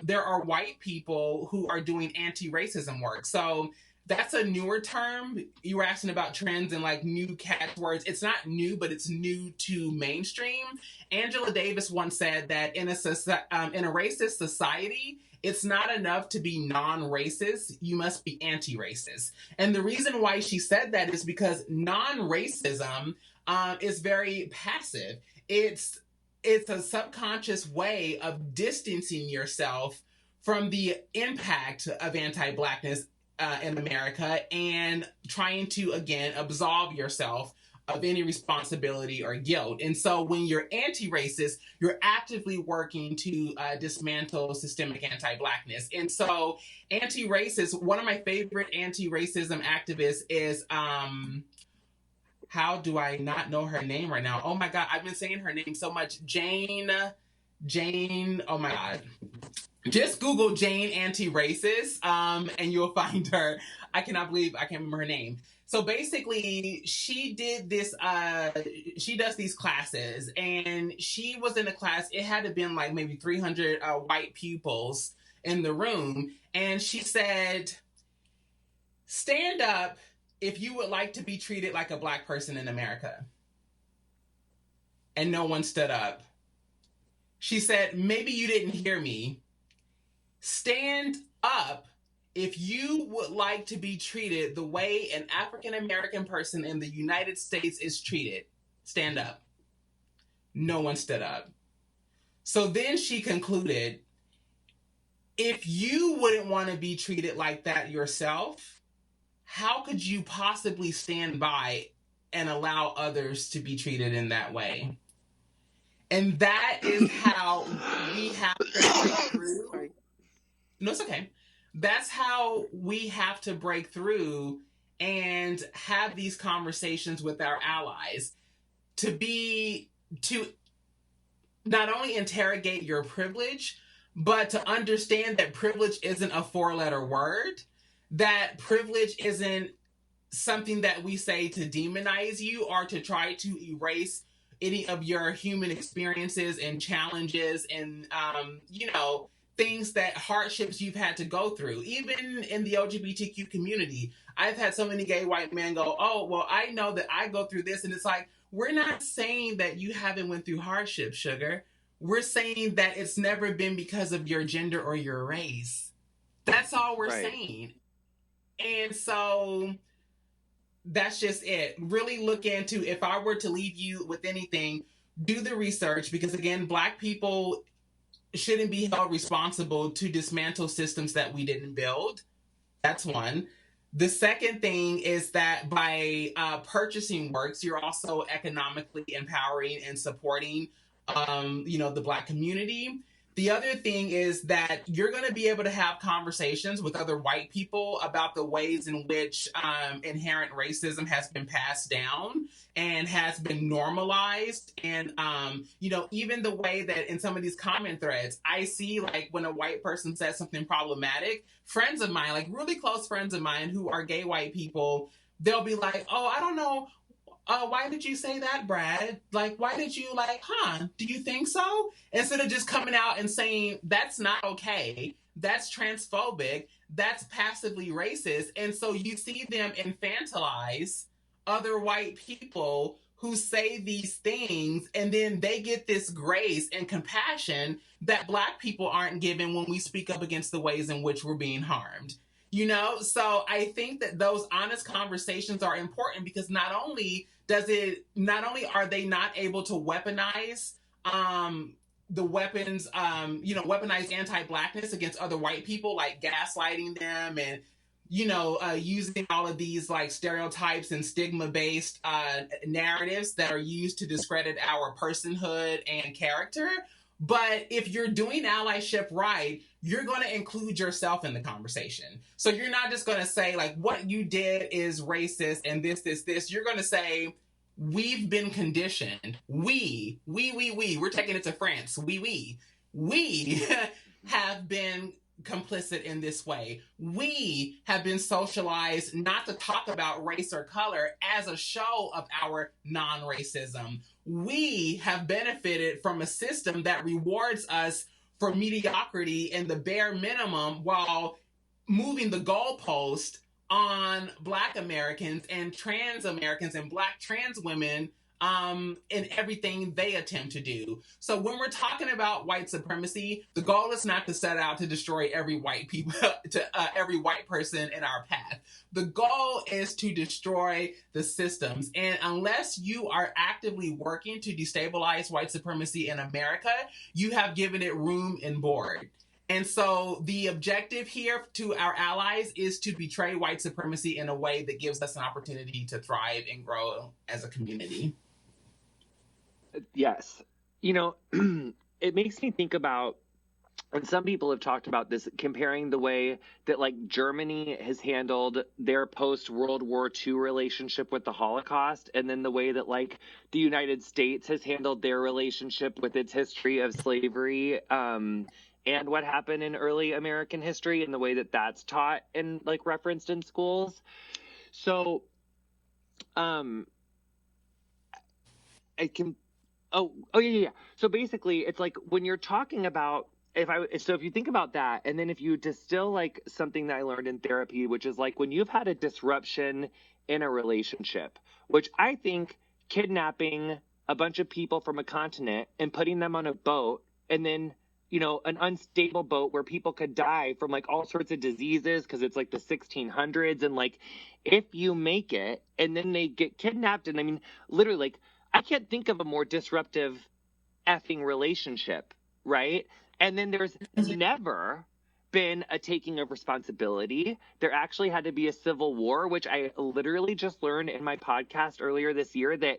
there are white people who are doing anti-racism work. So that's a newer term. You were asking about trends and like new catchwords. It's not new, but it's new to mainstream. Angela Davis once said that in a racist society, it's not enough to be non-racist. You must be anti-racist. And the reason why she said that is because non-racism is very passive. It's a subconscious way of distancing yourself from the impact of anti-Blackness in America and trying to, again, absolve yourself of any responsibility or guilt. And so when you're anti-racist, you're actively working to dismantle systemic anti-Blackness. And so anti-racist, one of my favorite anti-racism activists is, how do I not know her name right now? Oh my God, I've been saying her name so much. Jane, oh my God. Just Google Jane anti-racist, and you'll find her. I cannot believe I can't remember her name. So basically, she did this, she does these classes, and she was in a class, it had to been like maybe 300 white pupils in the room, and she said, stand up if you would like to be treated like a Black person in America. And no one stood up. She said, maybe you didn't hear me. Stand up if you would like to be treated the way an African American person in the United States is treated. Stand up. No one stood up. So then she concluded, if you wouldn't want to be treated like that yourself, how could you possibly stand by and allow others to be treated in that way? And that is how we have to break through. No, it's okay. That's how we have to break through and have these conversations with our allies to not only interrogate your privilege, but to understand that privilege isn't a 4-letter word, that privilege isn't something that we say to demonize you or to try to erase any of your human experiences and challenges and, things hardships you've had to go through. Even in the LGBTQ community, I've had so many gay white men go, oh, well, I know that I go through this. And it's like, we're not saying that you haven't went through hardship, sugar. We're saying that it's never been because of your gender or your race. That's all we're saying. And so that's just it. Really look into, if I were to leave you with anything, do the research, because again, Black people shouldn't be held responsible to dismantle systems that we didn't build. That's one. The second thing is that by purchasing works, you're also economically empowering and supporting, the Black community. The other thing is that you're going to be able to have conversations with other white people about the ways in which inherent racism has been passed down and has been normalized. And, even the way that in some of these comment threads, I see like when a white person says something problematic, friends of mine, like really close friends of mine who are gay white people, they'll be like, oh, I don't know. Why did you say that, Brad? Like, why did you do you think so? Instead of just coming out and saying, that's not okay. That's transphobic. That's passively racist. And so you see them infantilize other white people who say these things, and then they get this grace and compassion that Black people aren't given when we speak up against the ways in which we're being harmed. So I think that those honest conversations are important, because not only are they not able to weaponize the weapons, weaponize anti-Blackness against other white people, like gaslighting them and, using all of these like stereotypes and stigma-based narratives that are used to discredit our personhood and character. But if you're doing allyship right, you're going to include yourself in the conversation. So you're not just going to say like, what you did is racist and this. You're going to say, we've been conditioned. We're taking it to France. We have been complicit in this way. We have been socialized not to talk about race or color as a show of our non-racism. We have benefited from a system that rewards us for mediocrity and the bare minimum while moving the goalpost on Black Americans and trans Americans and Black trans women in everything they attempt to do. So when we're talking about white supremacy, the goal is not to set out to destroy every white every white person in our path. The goal is to destroy the systems. And unless you are actively working to destabilize white supremacy in America, you have given it room and board. And so the objective here to our allies is to betray white supremacy in a way that gives us an opportunity to thrive and grow as a community. Yes. You know, it makes me think about, and some people have talked about this, comparing the way that like Germany has handled their post-World War II relationship with the Holocaust, and then the way that like the United States has handled their relationship with its history of slavery, and what happened in early American history, and the way that that's taught and like referenced in schools. So, I can. Oh, yeah. So basically, it's like when you're talking about, if you think about that, and then if you distill like something that I learned in therapy, which is like when you've had a disruption in a relationship, which I think kidnapping a bunch of people from a continent and putting them on a boat, and then, you know, an unstable boat where people could die from like all sorts of diseases because it's like the 1600s, and like if you make it and then they get kidnapped, and I mean literally like I can't think of a more disruptive effing relationship, right? And then there's never been a taking of responsibility. There actually had to be a civil war, which I literally just learned in my podcast earlier this year, that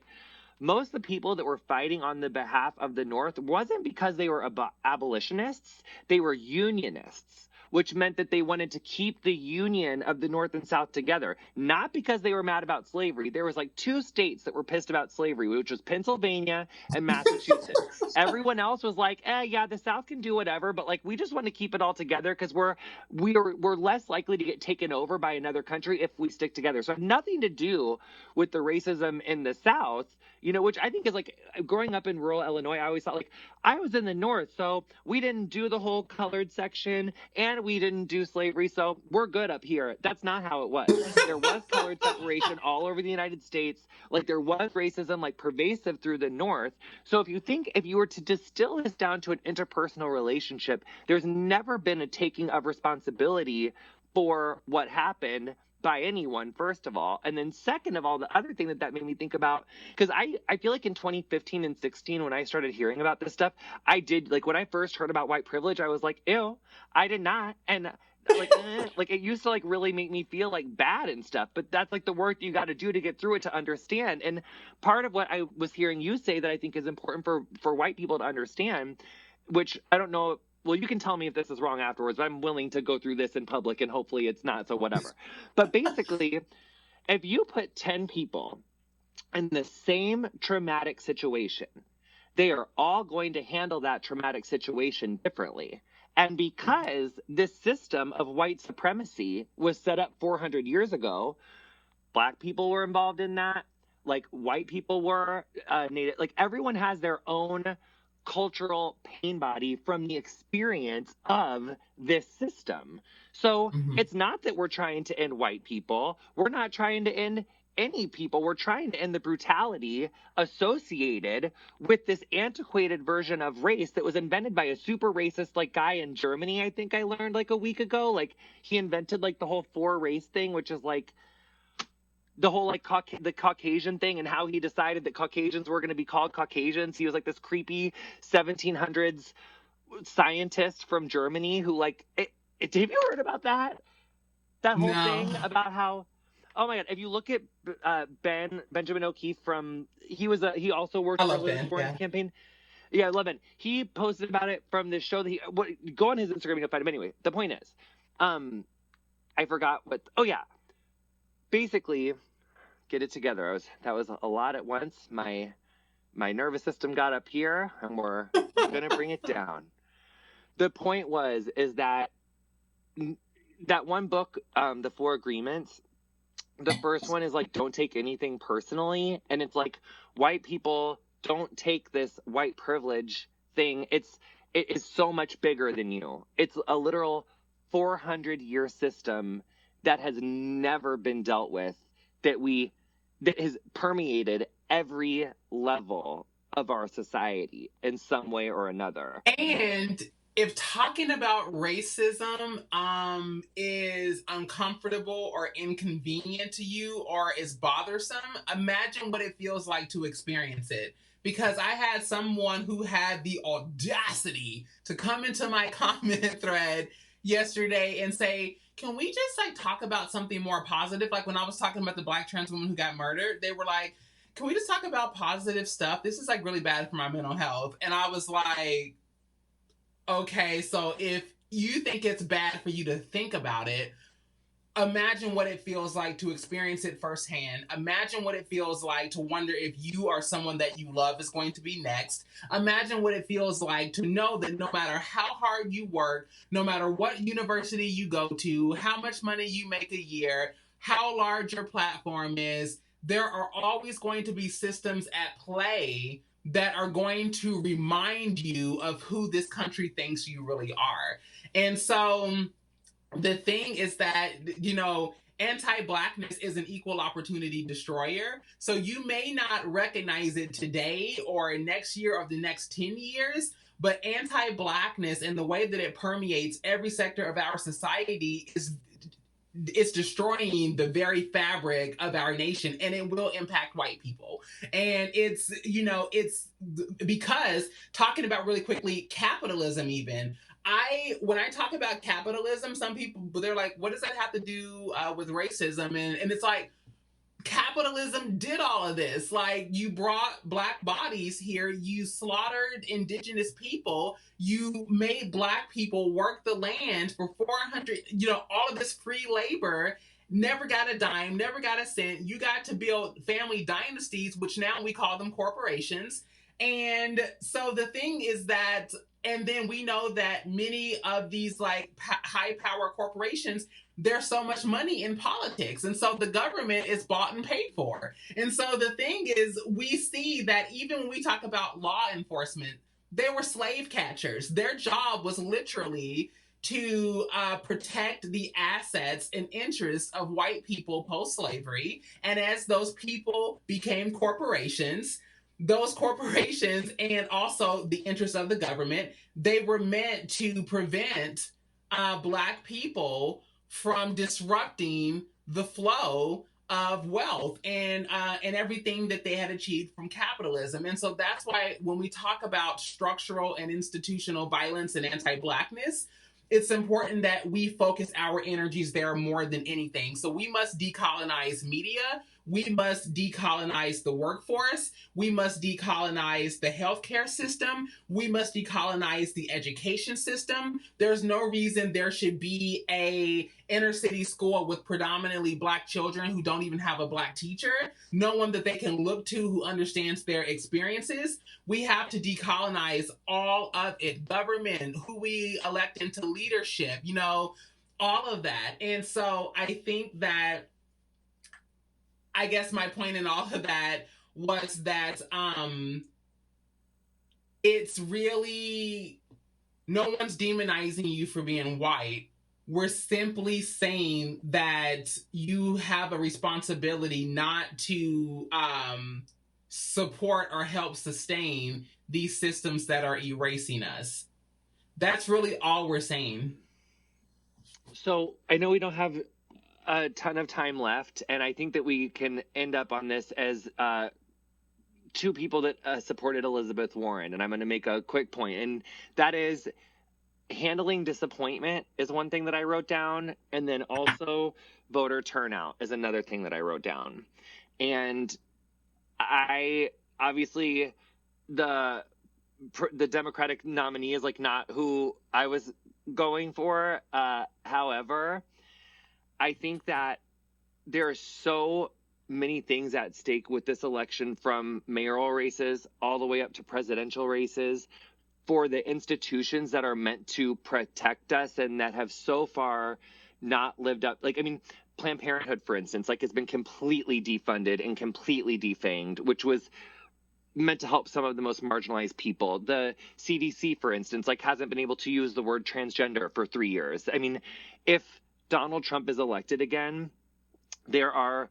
most of the people that were fighting on the behalf of the North wasn't because they were abolitionists, they were unionists, which meant that they wanted to keep the union of the North and South together, not because they were mad about slavery. There was like 2 states that were pissed about slavery, which was Pennsylvania and Massachusetts. Everyone else was like, yeah, the South can do whatever, but like we just want to keep it all together because we're less likely to get taken over by another country if we stick together. So it had nothing to do with the racism in the South, you know, which I think is like, growing up in rural Illinois, I always thought like I was in the North, so we didn't do the whole colored section and we didn't do slavery, so we're good up here. That's not how it was. There was colored separation all over the United States. Like there was racism like pervasive through the North. So if you were to distill this down to an interpersonal relationship, there's never been a taking of responsibility for what happened by anyone, first of all. And then second of all, the other thing that made me think about, because I feel like in 2015 and 16, when I started hearing about this stuff, I did, like when I first heard about white privilege, I was like, ew, I did not. And like, like it used to like really make me feel like bad and stuff, but that's like the work you got to do to get through it, to understand. And part of what I was hearing you say that I think is important for white people to understand, which I don't know, well, you can tell me if this is wrong afterwards, but I'm willing to go through this in public and hopefully it's not, so whatever. But basically, if you put 10 people in the same traumatic situation, they are all going to handle that traumatic situation differently. And because this system of white supremacy was set up 400 years ago, Black people were involved in that, like white people were, Native, like everyone has their own cultural pain body from the experience of this system. So it's not that we're trying to end white people. We're not trying to end any people. We're trying to end the brutality associated with this antiquated version of race that was invented by a super racist like guy in Germany. I think I learned like a week ago, like he invented like the whole 4 race thing, which is like the whole like the Caucasian thing, and how he decided that Caucasians were going to be called Caucasians. He was like this creepy 1700s scientist from Germany who like have you heard about that whole thing about how, oh my god, if you look at Benjamin O'Keefe he also worked for the Foreign Campaign. Yeah, I love it. He posted about it from this show that go on his Instagram, you'll find him. Anyway, the point is, I forgot what, basically get it together. That was a lot at once. My nervous system got up here, and we're gonna bring it down. The point is that one book, The Four Agreements, the first one is like, don't take anything personally. And it's like, white people don't take this white privilege thing. It is so much bigger than you. It's a literal 400-year system that has never been dealt with, that has permeated every level of our society in some way or another. And if talking about racism is uncomfortable or inconvenient to you or is bothersome, imagine what it feels like to experience it. Because I had someone who had the audacity to come into my comment thread yesterday and say, can we just like talk about something more positive? Like when I was talking about the Black trans woman who got murdered, they were like, can we just talk about positive stuff? This is like really bad for my mental health. And I was like, okay, so if you think it's bad for you to think about it, imagine what it feels like to experience it firsthand. Imagine what it feels like to wonder if you or someone that you love is going to be next. Imagine what it feels like to know that no matter how hard you work, no matter what university you go to, how much money you make a year, how large your platform is, there are always going to be systems at play that are going to remind you of who this country thinks you really are. And so the thing is that, you know, anti-Blackness is an equal opportunity destroyer. So you may not recognize it today or next year or the next 10 years, but anti-Blackness and the way that it permeates every sector of our society it's destroying the very fabric of our nation, and it will impact white people. And it's, you know, it's because talking about really quickly capitalism, even when I talk about capitalism, some people, they're like, what does that have to do with racism? And it's like, capitalism did all of this. Like, you brought Black bodies here, you slaughtered indigenous people, you made Black people work the land for 400, you know, all of this free labor, never got a dime, never got a cent. You got to build family dynasties, which now we call them corporations. And so the thing is that, and then we know that many of these like high power corporations, there's so much money in politics. And so the government is bought and paid for. And so the thing is, we see that even when we talk about law enforcement, they were slave catchers. Their job was literally to protect the assets and interests of white people post-slavery. And as those people became corporations, those corporations and also the interests of the government, they were meant to prevent Black people from disrupting the flow of wealth and everything that they had achieved from capitalism. And so that's why when we talk about structural and institutional violence and anti-Blackness, it's important that we focus our energies there more than anything. So we must decolonize media. We must decolonize the workforce. We must decolonize the healthcare system. We must decolonize the education system. There's no reason there should be a inner city school with predominantly Black children who don't even have a Black teacher, no one that they can look to who understands their experiences. We have to decolonize all of it, government, who we elect into leadership, you know, all of that. And so I think that, I guess my point in all of that was that it's really, no one's demonizing you for being white. We're simply saying that you have a responsibility not to support or help sustain these systems that are erasing us. That's really all we're saying. So I know we don't have a ton of time left, and I think that we can end up on this as two people that supported Elizabeth Warren, and I'm going to make a quick point, and that is handling disappointment is one thing that I wrote down, and then also voter turnout is another thing that I wrote down. And I obviously the Democratic nominee is like not who I was going for. However, I think that there are so many things at stake with this election, from mayoral races all the way up to presidential races, for the institutions that are meant to protect us and that have so far not lived up. Like, I mean, Planned Parenthood, for instance, like, has been completely defunded and completely defanged, which was meant to help some of the most marginalized people. The CDC, for instance, like, hasn't been able to use the word transgender for 3 years. I mean, if Donald Trump is elected again, there are,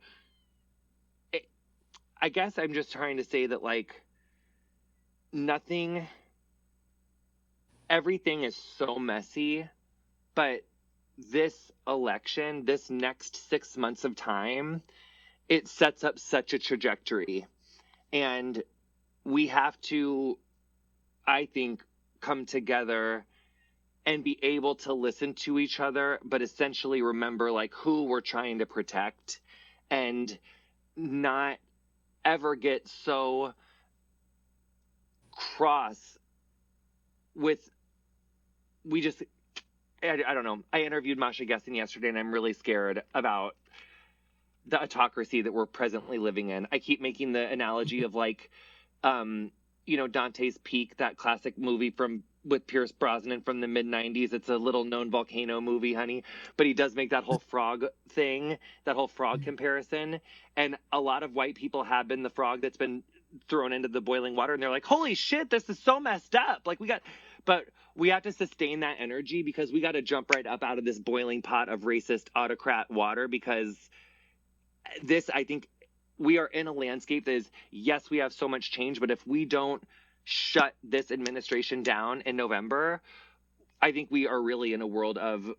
I guess I'm just trying to say that, like, everything is so messy, but this election, this next 6 months of time, it sets up such a trajectory. And we have to, I think, come together and be able to listen to each other, but essentially remember, like, who we're trying to protect, and not ever get so cross with, I don't know. I interviewed Masha Gessen yesterday, and I'm really scared about the autocracy that we're presently living in. I keep making the analogy of, like, Dante's Peak, that classic movie with Pierce Brosnan from the mid-90s. It's a little known volcano movie, honey. But he does make that whole frog thing, that whole frog comparison. And a lot of white people have been the frog that's been thrown into the boiling water. And they're like, holy shit, this is so messed up. Like, but we have to sustain that energy, because we got to jump right up out of this boiling pot of racist autocrat water, because I think we are in a landscape that is, yes, we have so much change, but if we don't shut this administration down in November, I think we are really in a world of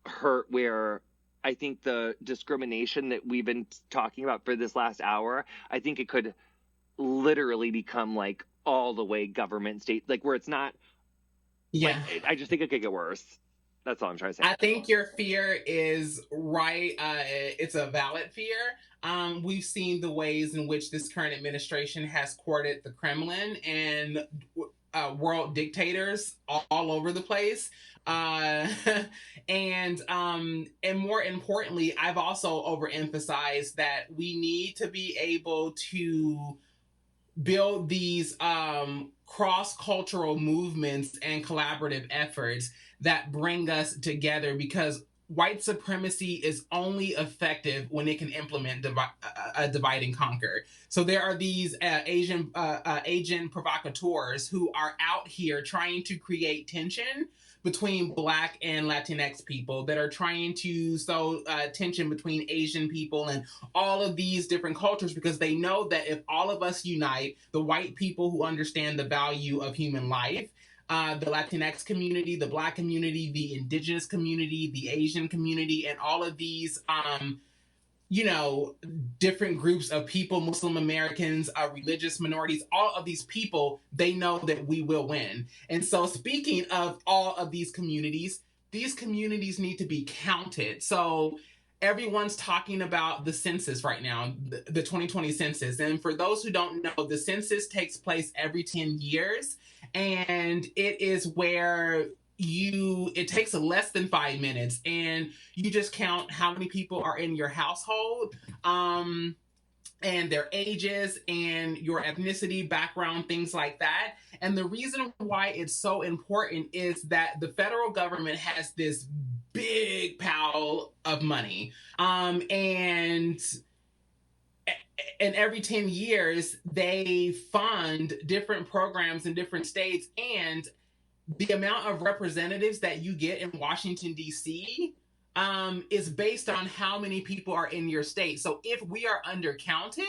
hurt, where I think the discrimination that we've been talking about for this last hour, I think it could literally become, like, all the way government state, like, where it's not. Yeah. Like, I just think it could get worse. That's all I'm trying to say. I think your fear is right. It's a valid fear. We've seen the ways in which this current administration has courted the Kremlin and world dictators all over the place. And more importantly, I've also overemphasized that we need to be able to build these cross-cultural movements and collaborative efforts that bring us together, because white supremacy is only effective when it can implement a divide and conquer. So there are these Asian provocateurs who are out here trying to create tension between Black and Latinx people, that are trying to sow tension between Asian people and all of these different cultures, because they know that if all of us unite, the white people who understand the value of human life, the Latinx community, the Black community, the indigenous community, the Asian community, and all of these different groups of people, Muslim Americans, religious minorities, all of these people, they know that we will win. And so, speaking of all of these communities need to be counted. So everyone's talking about the census right now, the 2020 census. And for those who don't know, the census takes place every 10 years. And it is where it takes less than 5 minutes, and you just count how many people are in your household, and their ages and your ethnicity, background, things like that. And the reason why it's so important is that the federal government has this big pile of money, and every 10 years they fund different programs in different states, and the amount of representatives that you get in Washington, D.C. Is based on how many people are in your state. So if we are undercounted,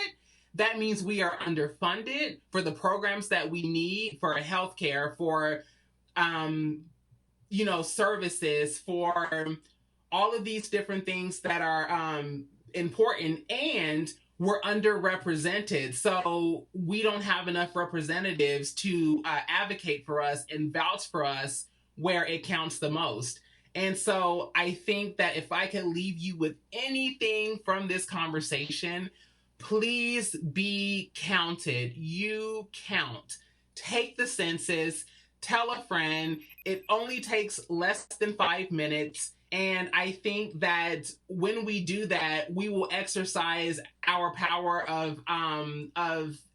that means we are underfunded for the programs that we need for healthcare, for services, for all of these different things that are important, and we're underrepresented. So we don't have enough representatives to advocate for us and vouch for us where it counts the most. And so I think that if I can leave you with anything from this conversation, please be counted. You count. Take the census. Tell a friend. It only takes less than 5 minutes. And I think that when we do that, we will exercise our power of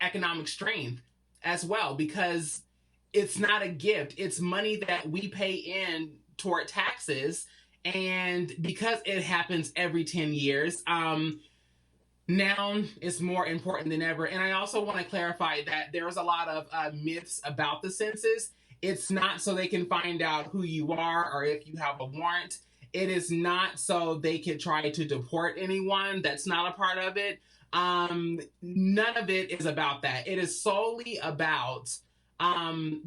economic strength as well, because it's not a gift. It's money that we pay in toward taxes. And because it happens every 10 years, now it's more important than ever. And I also want to clarify that there's a lot of myths about the census. It's not so they can find out who you are or if you have a warrant. It is not so they can try to deport anyone. That's not a part of it. None of it is about that. It is solely about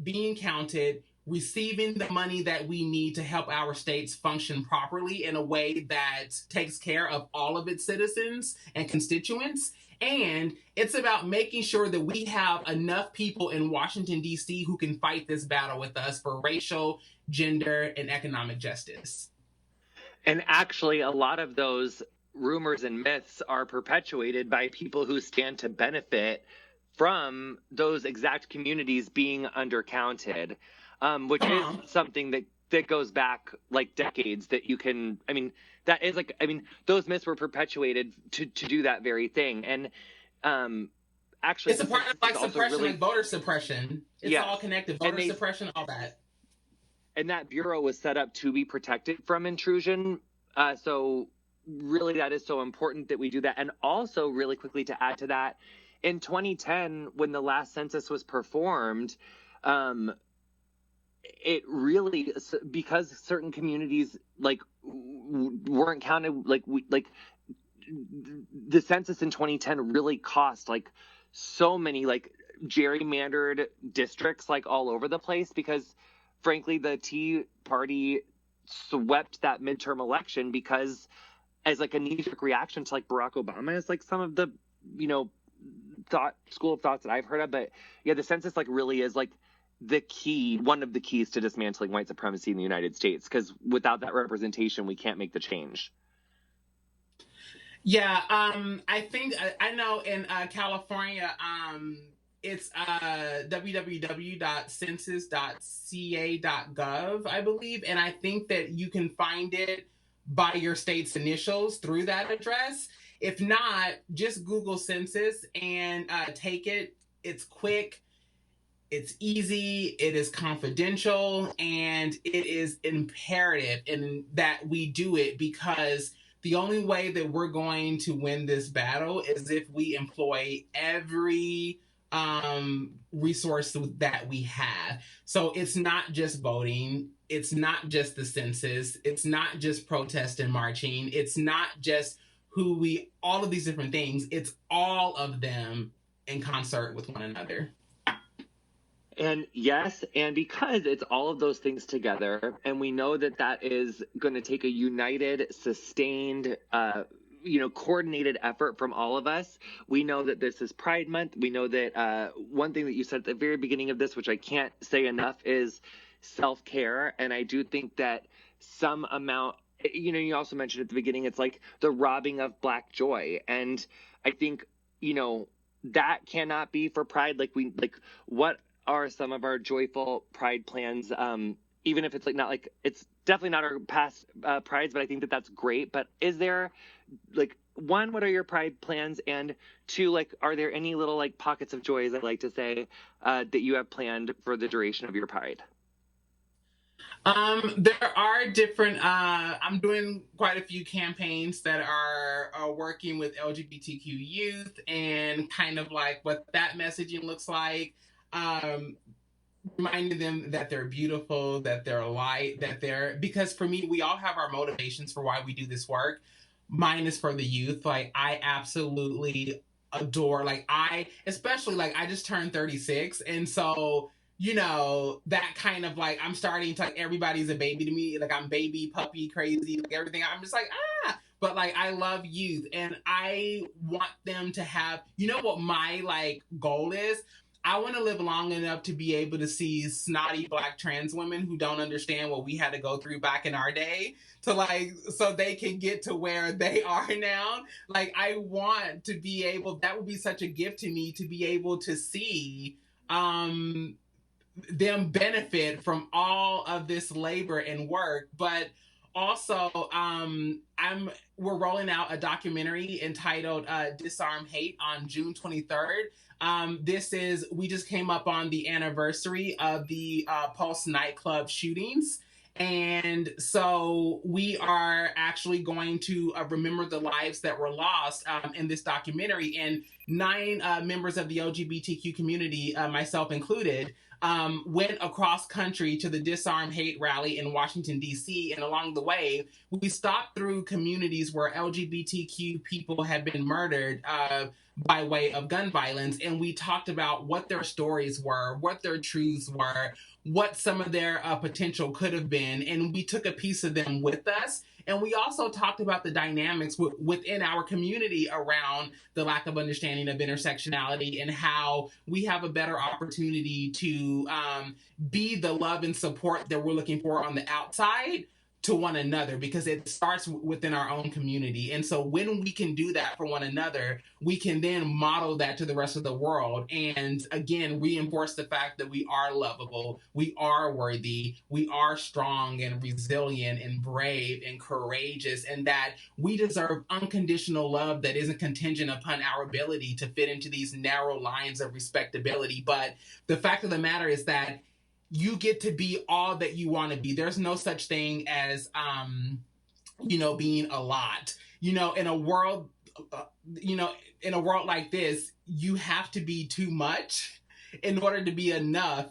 being counted, receiving the money that we need to help our states function properly in a way that takes care of all of its citizens and constituents. And it's about making sure that we have enough people in Washington, D.C. who can fight this battle with us for racial, gender, and economic justice. And actually, a lot of those rumors and myths are perpetuated by people who stand to benefit from those exact communities being undercounted, which is something that goes back like decades. That you can, that is like, those myths were perpetuated to do that very thing. And actually, it's a part of like suppression, like voter suppression. It's all connected. Voter suppression, all that. And that bureau was set up to be protected from intrusion. So really, that is so important that we do that. And also, really quickly to add to that, in 2010, when the last census was performed, it really, because certain communities like weren't counted, the census in 2010 really cost like so many like gerrymandered districts like all over the place, because frankly, the Tea Party swept that midterm election because as like a knee-jerk reaction to like Barack Obama is like some of the, school of thoughts that I've heard of. But yeah, the census like really is like one of the keys to dismantling white supremacy in the United States, because without that representation, we can't make the change. Yeah, I think I know in California, it's www.census.ca.gov, I believe. And I think that you can find it by your state's initials through that address. If not, just Google census and take it. It's quick, it's easy, it is confidential, and it is imperative in that we do it, because the only way that we're going to win this battle is if we employ every resource that we have. So it's not just voting. It's not just the census. It's not just protest and marching. It's not just all of these different things. It's all of them in concert with one another. And yes, and because it's all of those things together, and we know that that is going to take a united, sustained, coordinated effort from all of us. We know that this is Pride Month. We know that one thing that you said at the very beginning of this, which I can't say enough, is self-care. And I do think that some amount, you also mentioned at the beginning, it's like the robbing of Black joy. And I think, that cannot be for Pride. What are some of our joyful Pride plans? Even if it's like not like, it's definitely not our past Prides, but I think that that's great. But is there one, what are your Pride plans? And two, are there any little pockets of joy, as I like to say, that you have planned for the duration of your Pride? There are different, I'm doing quite a few campaigns that are working with LGBTQ youth and kind of what that messaging looks like. Reminding them that they're beautiful, that they're light, because for me, we all have our motivations for why we do this work. Mine is for the youth. I absolutely adore, I just turned 36. And so, that kind of I'm starting to everybody's a baby to me. I'm baby, puppy, crazy, everything. I'm just but I love youth, and I want them to have, what my goal is? I want to live long enough to be able to see snotty Black trans women who don't understand what we had to go through back in our day so they can get to where they are now. I want to be able, that would be such a gift to me, to be able to see them benefit from all of this labor and work. But also, we're rolling out a documentary entitled Disarm Hate on June 23rd. We just came up on the anniversary of the Pulse nightclub shootings. And so we are actually going to remember the lives that were lost in this documentary. And 9 members of the LGBTQ community, myself included, went across country to the Disarm Hate rally in Washington, D.C. And along the way, we stopped through communities where LGBTQ people had been murdered by way of gun violence. And we talked about what their stories were, what their truths were, what some of their potential could have been. And we took a piece of them with us. And we also talked about the dynamics within our community around the lack of understanding of intersectionality and how we have a better opportunity to be the love and support that we're looking for on the outside to one another, because it starts within our own community. And so when we can do that for one another, we can then model that to the rest of the world. And again, reinforce the fact that we are lovable, we are worthy, we are strong and resilient and brave and courageous, and that we deserve unconditional love that isn't contingent upon our ability to fit into these narrow lines of respectability. But the fact of the matter is that you get to be all that you want to be. There's no such thing as, being a lot. In a world, in a world like this, you have to be too much in order to be enough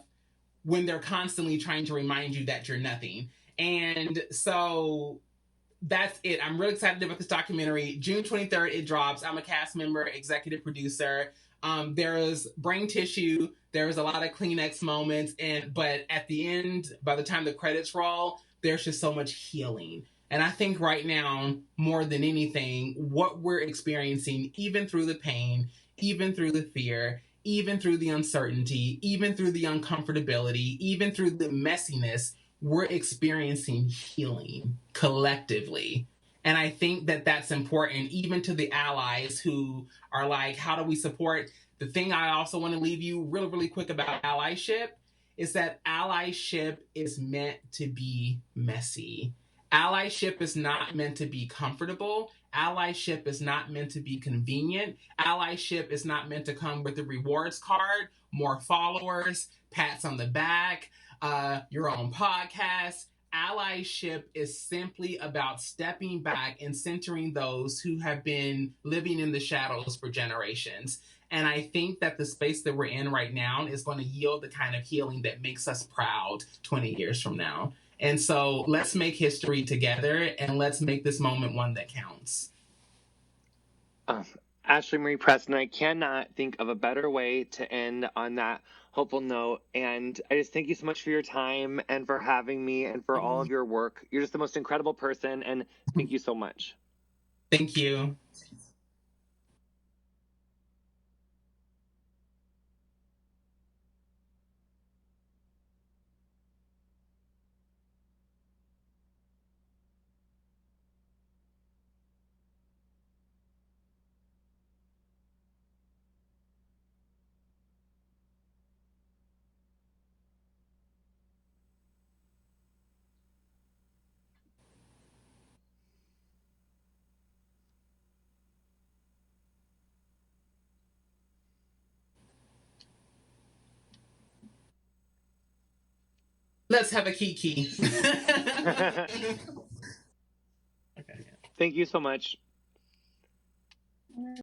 when they're constantly trying to remind you that you're nothing. And so that's it. I'm really excited about this documentary. June 23rd, it drops. I'm a cast member, executive producer. There's brain tissue. There's a lot of Kleenex moments, but at the end, by the time the credits roll, there's just so much healing. And I think right now, more than anything, what we're experiencing, even through the pain, even through the fear, even through the uncertainty, even through the uncomfortability, even through the messiness, we're experiencing healing collectively. And I think that that's important, even to the allies who are like, how do we support? The thing I also want to leave you really, really quick about allyship is that allyship is meant to be messy. Allyship is not meant to be comfortable. Allyship is not meant to be convenient. Allyship is not meant to come with a rewards card, more followers, pats on the back, your own podcast. Allyship is simply about stepping back and centering those who have been living in the shadows for generations. And I think that the space that we're in right now is going to yield the kind of healing that makes us proud 20 years from now. And so let's make history together, and let's make this moment one that counts. Ashlee Marie Preston, I cannot think of a better way to end on that hopeful note. And I just thank you so much for your time and for having me and for all of your work. You're just the most incredible person, and thank you so much. Thank you. Let's have a kiki. Thank you so much.